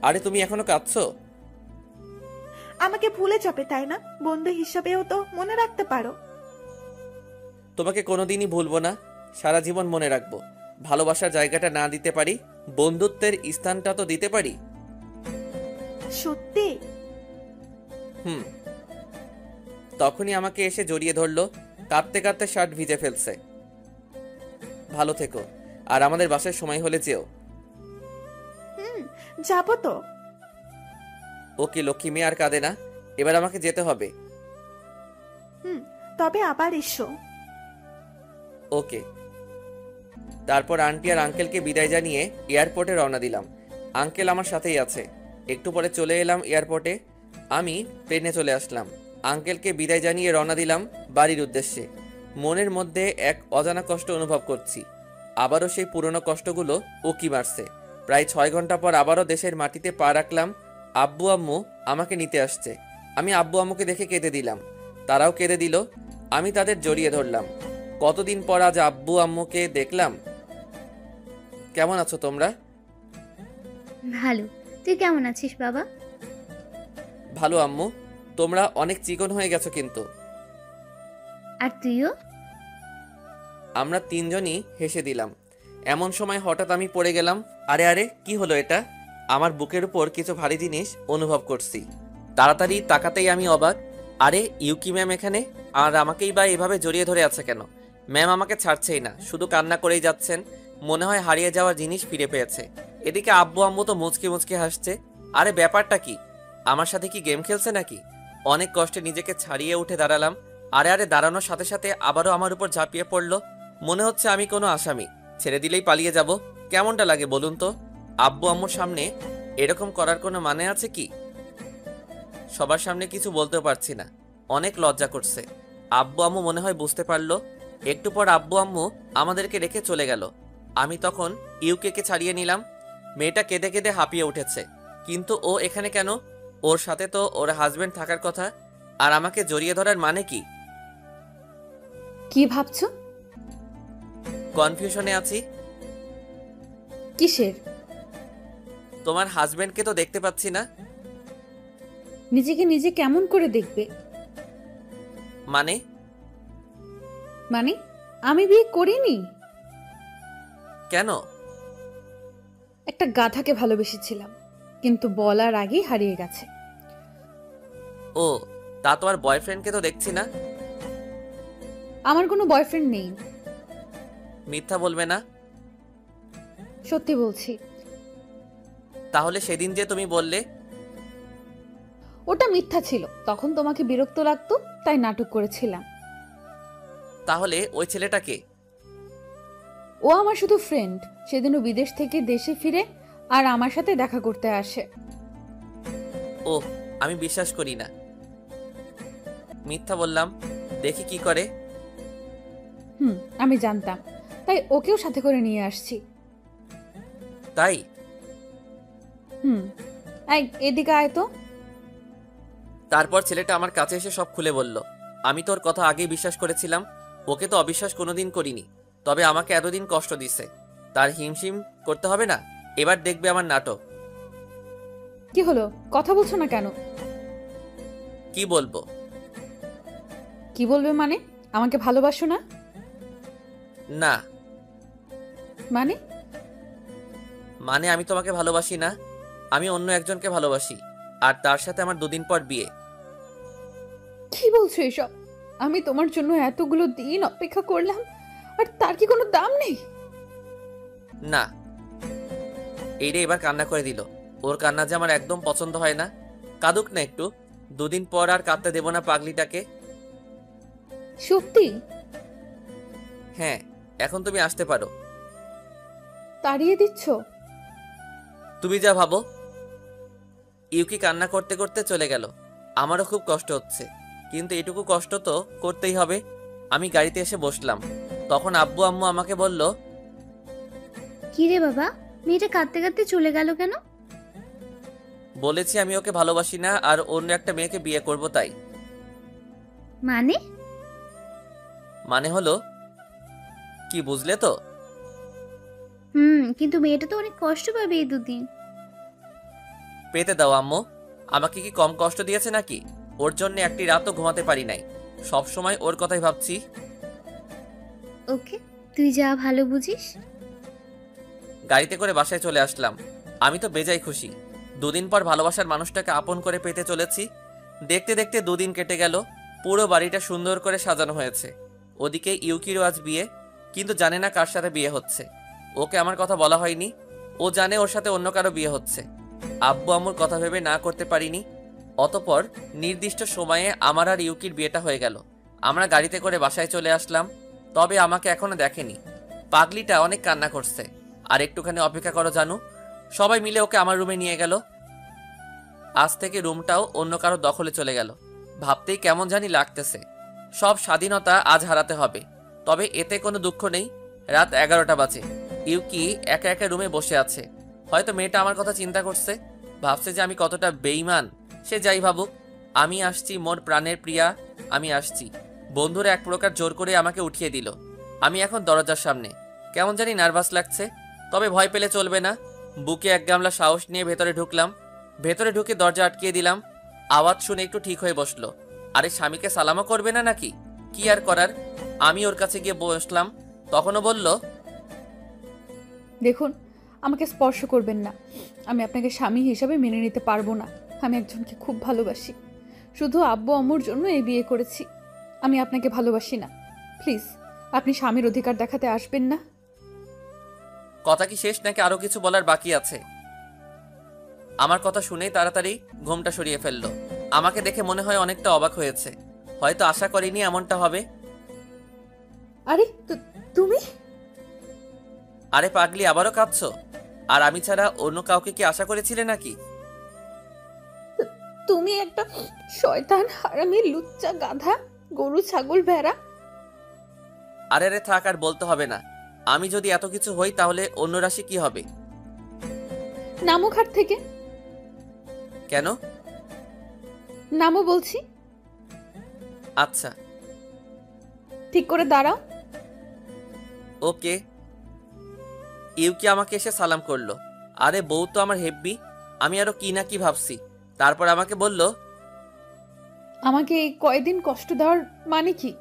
আরে তুমি এখনো কাঁদছো? আমাকে ভুলে যাবে তাই না? বন্ধু হিসাবেও তো মনে রাখতে পারো। তোমাকে কোনোদিনই ভুলবো না। সারা জীবন মনে রাখবো। ভালোবাসার জায়গাটা না দিতে পারি, বন্ধুত্বের স্থানটা তো দিতে পারি। সত্যি? তখনই আমাকে এসে জড়িয়ে ধরলো। কাঁদতে কাঁদতে শার্ট ভিজে ফেলছে। ভালো থেকো, আর আমাদের বাসার সময় হলে যেও। যাবো তো। ওকে লক্ষ্মী মেয়ে আর কাঁদে না, এবার আমাকে যেতে হবে। তবে আবার এসো। ওকে। তারপর আন্টি আর আঙ্কেলকে বিদায় জানিয়ে এয়ারপোর্টে রওনা দিলাম। আঙ্কেল আমার সাথেই আছে। একটু পরে চলে এলাম এয়ারপোর্টে। আমি প্লেনে চলে আসলাম। আঙ্কেলকে বিদায় জানিয়ে রওনা দিলাম বাড়ির উদ্দেশ্যে। মনের মধ্যে এক অজানা কষ্ট অনুভব করছি। আবারও সেই পুরনো কষ্টগুলো উকি মারছে। প্রায় 6 ঘন্টা পর আবারও দেশের মাটিতে পা রাখলাম। আব্বু আম্মু আমাকে নিতে আসছে। আমি আব্বু আম্মুকে দেখে কেঁদে দিলাম, তারাও কেঁদে দিল। আমি তাদের জড়িয়ে ধরলাম। কতদিন পর আজ আব্বু আম্মুকে দেখলাম। কেমন আছো তোমরা? ভালো। তুই কেমন আছিস বাবা? ভালো আম্মু। তোমরা অনেক চিকন হয়ে গেছো কিন্তু। আর তুইও। আমরা তিনজনই হেসে দিলাম। এমন সময় হঠাৎ আমি পড়ে গেলাম। আরে আরে, কি হলো এটা? আমার বুকের উপর কিছু ভারী জিনিস অনুভব করছি। তাড়াতাড়ি তাকাতেই আমি অবাক। আরে ইউকি ম্যাম এখানে, আর আমাকেই বা এভাবে জড়িয়ে ধরে আছে কেন? ম্যাম আমাকে ছাড়ছেই না, শুধু কান্না করেই যাচ্ছেন। মনে হয় হারিয়ে যাওয়া জিনিস ফিরে পেয়েছে। এদিকে আব্বু আম্মু তো মুচকি মুচকি হাসছে। আরে ব্যাপারটা কি? আমার সাথে কি গেম খেলছে নাকি? অনেক কষ্টে নিজেকে ছাড়িয়ে উঠে দাঁড়ালাম। আরে আরে, দাঁড়ানোর সাথে সাথে আবারও আমার উপর ঝাঁপিয়ে পড়লো। মনে হচ্ছে আমি কোনো আসামি, ছেড়ে দিলেই পালিয়ে যাব। কেমনটা লাগে বলুন তো? আব্বু আম্মুর সামনে এরকম করার কোনো মানে আছে কি? সবার সামনে কিছু বলতেও পারছি না, অনেক লজ্জা করছে। আব্বু আম্মু মনে হয় বুঝতে পারলো। একটু পর আব্বু আম্মু আমাদেরকে রেখে চলে গেল। আমি তখন ইউকে ছাড়িয়ে নিলাম। মেয়েটা কেঁদে কেঁদে হাঁপিয়ে উঠেছে। কিন্তু ও এখানে কেন? ওর সাথে তো ওর হাজবেন্ড থাকার কথা। আর আমাকে জড়িয়ে ধরার মানে কি? কি ভাবছো? কনফিউশনে আছি। কিসের? তোমার হাজবেন্ডকে তো দেখতে পাচ্ছি না। নিজেকে নিজে কেমন করে দেখবে? মানে? মানে আমি বিয়ে করিনি। কেন? একটা গাধাকে ভালোবেসেছিলাম, কিন্তু বলার আগেই হারিয়ে গেছে। ও, তা তো আর বয়ফ্রেন্ডকে তো দেখছি না। আমার কোনো বয়ফ্রেন্ড নেই। মিথ্যা বলবে না। সত্যি বলছি। তাহলে সেদিন যে তুমি বললে। ওটা মিথ্যা ছিল, তখন তোমাকে বিরক্ত লাগতো তাই নাটক করেছিলাম। তাহলে ওই ছেলেটাকে? ও আমার শুধু ফ্রেন্ড। সেদিনও বিদেশ থেকে দেশে ফিরে আর আমার সাথে দেখা করতে আসে। ও, আমি বিশ্বাস করি না। মিথ্যা বললাম, দেখি কি করে। আমি জানতাম, তাই ওকেও সাথে করে নিয়ে আসছি। তাই? এই এদিকে আয় তো। তারপর ছেলেটা আমার কাছে এসে সব খুলে বলল। আমি তোর কথা আগেই বিশ্বাস করেছিলাম, ওকে তো অবিশ্বাস কোনোদিন করিনি। তবে আমাকে এতদিন কষ্ট দিছে, তার হিমশিম করতে হবে না। এবার দেখবে আমার নাটক। কি হলো, কথা বলছো না কেন? কি বলবো? কি বলবে মানে? আমাকে ভালোবাসো না? না। মানে? মানে আমি তোমাকে ভালোবাসি না, আমি অন্য একজনকে ভালোবাসি। আর তার সাথে আমার 2 দিন পর বিয়ে। কি বলছো এসব? আমি তোমার জন্য এতগুলো দিন অপেক্ষা করলাম, আর তার কি কোনো দাম নেই? না। এইটা এবার কান্না করে দিল। ওর কান্না যে আমার একদম পছন্দ হয় না। কাঁদুক না একটু, 2 দিন পর আর কাঁদতে দেব না পাগলিটাকে। সত্যি? হ্যাঁ, এখন তুমি আসতে পারো। তাড়িয়ে দিচ্ছ? তুমি যা ভাবো। ইউকি কান্না করতে করতে চলে গেল। আমারও খুব কষ্ট হচ্ছে, কিন্তু এটুকু কষ্ট তো করতেই হবে। আমি গাড়িতে এসে বসলাম। তখন আব্বু আম্মু আমাকে বলল, কি রে বাবা, মেয়েটা কাঁদতে কাঁদতে চলে গেল কেন? বলেছি আমি ওকে ভালোবাসি না আর অন্য একটা মেয়েকে বিয়ে করব তাই। মানে? মানে হলো কি, বুঝলে তো? কিন্তু মেয়েটা তো অনেক কষ্ট পাবে এই 2 দিন। পেতে দাও আম্মু। আমাকে কি কম কষ্ট দিয়েছে নাকি? ওর জন্য একটি রাতও ঘুমাতে পারি নাই। সব সময় ওর কথাই ভাবছি। ওকে, তুই যা ভালো বুঝিস। গাড়িতে করে বাসায় চলে আসলাম। আমি তো বেজায় খুশি। 2 দিন পর ভালোবাসার মানুষটাকে আপন করে পেতে চলেছি। দেখতে দেখতে 2 দিন কেটে গেল। পুরো বাড়িটা সুন্দর করে সাজানো হয়েছে। ওদিকে ইউকিরও আজ বিয়ে, কিন্তু জানে না কার সাথে বিয়ে হচ্ছে। ওকে আমার কথা বলা হয়নি। ও জানে ওর সাথে অন্য কারো বিয়ে হচ্ছে। আব্বু আম্মুর কথা ভেবে না করতে পারিনি। অতপর নির্দিষ্ট সময়ে আমার আর ইউকির বিয়েটা হয়ে গেল। আমরা গাড়িতে করে বাসায় চলে আসলাম। তবে আমাকে এখনো দেখেনি। পাগলিটা অনেক কান্না করছে। আর একটুখানি অপেক্ষা করো জানু। সবাই মিলে ওকে আমার রুমে নিয়ে গেল। আজ থেকে রুমটাও অন্য কারো দখলে চলে গেল। ভাবতেই কেমন জানি লাগতেছে। সব স্বাধীনতা আজ হারাতে হবে। তবে এতে কোনো দুঃখ নেই। রাত 11টা বাজে। ইউকি একা একা রুমে বসে আছে। হয়তো মেয়েটা আমার কথা চিন্তা করছে, ভাবছে যে আমি কতটা বেঈমান। সে যাই ভাবুক, আমি আসছি মোর প্রাণের প্রিয়া, আমি আসছি। বন্ধুরা এক প্রকার জোর করে আমাকে উঠিয়ে দিল। আমি এখন দরজার সামনে। কেমন জানি নার্ভাস লাগছে, তবে ভয় পেলে চলবে না। বুকে এক গামলা সাহস নিয়ে ভেতরে ঢুকলাম। ভেতরে ঢুকে দরজা আটকিয়ে দিলাম। আওয়াজ শুনে একটু ঠিক হয়ে বসলো। আরে স্বামীকে সালামও করবে না নাকি? কি আর করার, আমি ওর কাছে গিয়ে বসলাম। তখনও বলল, দেখুন, আমাকে স্পর্শ করবেন না। আমি আপনাকে স্বামী হিসাবে মেনে নিতে পারবো না। আমি একজনকে খুব ভালোবাসি। শুধু আব্বু আম্মুর জন্য এই বিয়ে করেছি। আমি আপনাকে ভালোবাসি না। প্লিজ, আপনি স্বামীর অধিকার দেখাতে আসবেন না। কথা কি শেষ নাকি আরো কিছু বলার বাকি আছে? আমার কথা শুনেই তাড়াতাড়ি ঘুমটা সরিয়ে ফেললো। আমাকে দেখে মনে হয় অনেকটা অবাক হয়েছে। হয়তো আশা করিনি এমনটা হবে। আরে তুমি? আরে পাগলি, আবারও কাঁদছো? আর আমি ছাড়া অন্য কাউকে কি আশা করেছিলে নাকি? তুমি একটা শয়তান, হারামি, লুচ্চা, গাধা, গরু, ছাগল, ভেড়া। আরে আরে থাক, আর বলতে হবে না। আমি যদি এত কিছু হই তাহলে অন্য রাশি কি হবে? নামো খাট থেকে। কেন? নামো বলছি। আচ্ছা ঠিক করে দাঁড়াও। ওকে। ইউকি আমাকে এসে সালাম করলো। আরে বউ তো আমার হেব্বি। আমি আরো কি না কি ভাবছি। তারপর আমাকে বলল, আমাকে এই কয়দিন কষ্ট দেওয়ার মানে কি?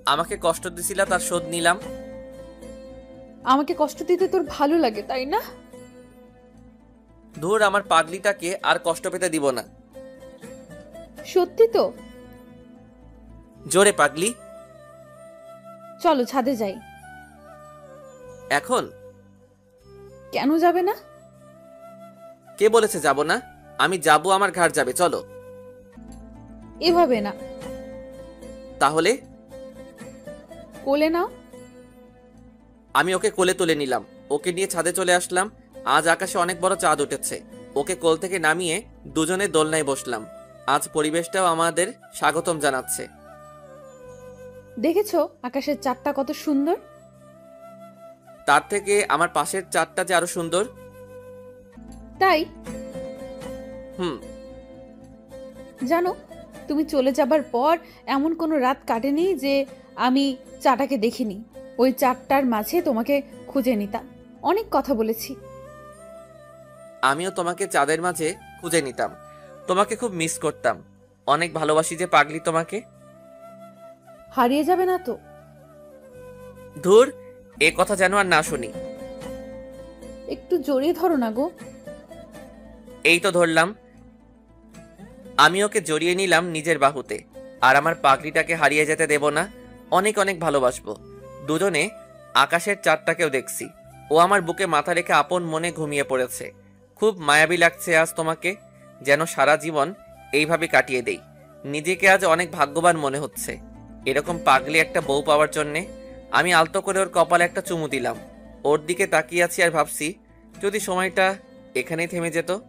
আমাকে কষ্ট দিছিলা, তার শোধ নিলাম। আমাকে কষ্ট দিতে তোর ভালো লাগে, তাই না? ধুর, আমার পাগলিটাকে আর কষ্ট পেতে দিব না। সত্যি তো? জোরে পাগলি। চলো ছাদে যাই। এখন? কেন যাবে না? কে বলেছে যাব না? আমি যাব, আমার ঘাট যাবে, চলো। এভাবে না। তাহলে? কোলে নাও। আমি ওকে কোলে তুলে নিলাম। ওকে নিয়ে ছাদে চলে আসলাম। আজ আকাশে অনেক বড় চাঁদ উঠেছে। ওকে কোল থেকে নামিয়ে দুজনে দোলনায় বসলাম। আজ পরিবেশটাও আমাদের স্বাগতম জানাচ্ছে। দেখেছো আকাশের চাঁদটা কত সুন্দর? তার থেকে আমার পাশের চাঁদটা যে আরো সুন্দর। তাই? হুম। জানো, তুমি চলে যাবার পর এমন কোনো রাত কাটেনি যে আমি চাঁদটাকে দেখিনি। ওই চাঁদটার মাঝে তোমাকে খুঁজে নিতাম। অনেক কথা বলেছি। আমিও তোমাকে চাঁদের মাঝে খুঁজে নিতাম। তোমাকে খুব মিস করতাম। অনেক ভালোবাসি যে পাগলি তোমাকে। হারিয়ে যাবে না তো? ধুর, এ কথা যেন আর না শুনি। একটু জড়িয়ে ধরো না গো। এই তো ধরলাম। আমি ওকে জড়িয়ে নিলাম নিজের বাহুতে। আর আমার পাগলিটাকে হারিয়ে যেতে দেব না। অনেক অনেক ভালোবাসবো। দুজনে আকাশের চাঁদটাকেও দেখছি। ও আমার বুকে মাথা রেখে আপন মনে ঘুমিয়ে পড়েছে। খুব মায়াবী লাগছে আজ তোমাকে। যেন সারা জীবন এইভাবে কাটিয়ে দেই। নিজেকে আজ অনেক ভাগ্যবান মনে হচ্ছে এরকম পাগলি একটা বউ পাওয়ার জন্যে। আমি আলতো করে ওর কপালে একটা চুমু দিলাম। ওর দিকে তাকিয়ে আছি আর ভাবছি, যদি সময়টা এখানেই থেমে যেত।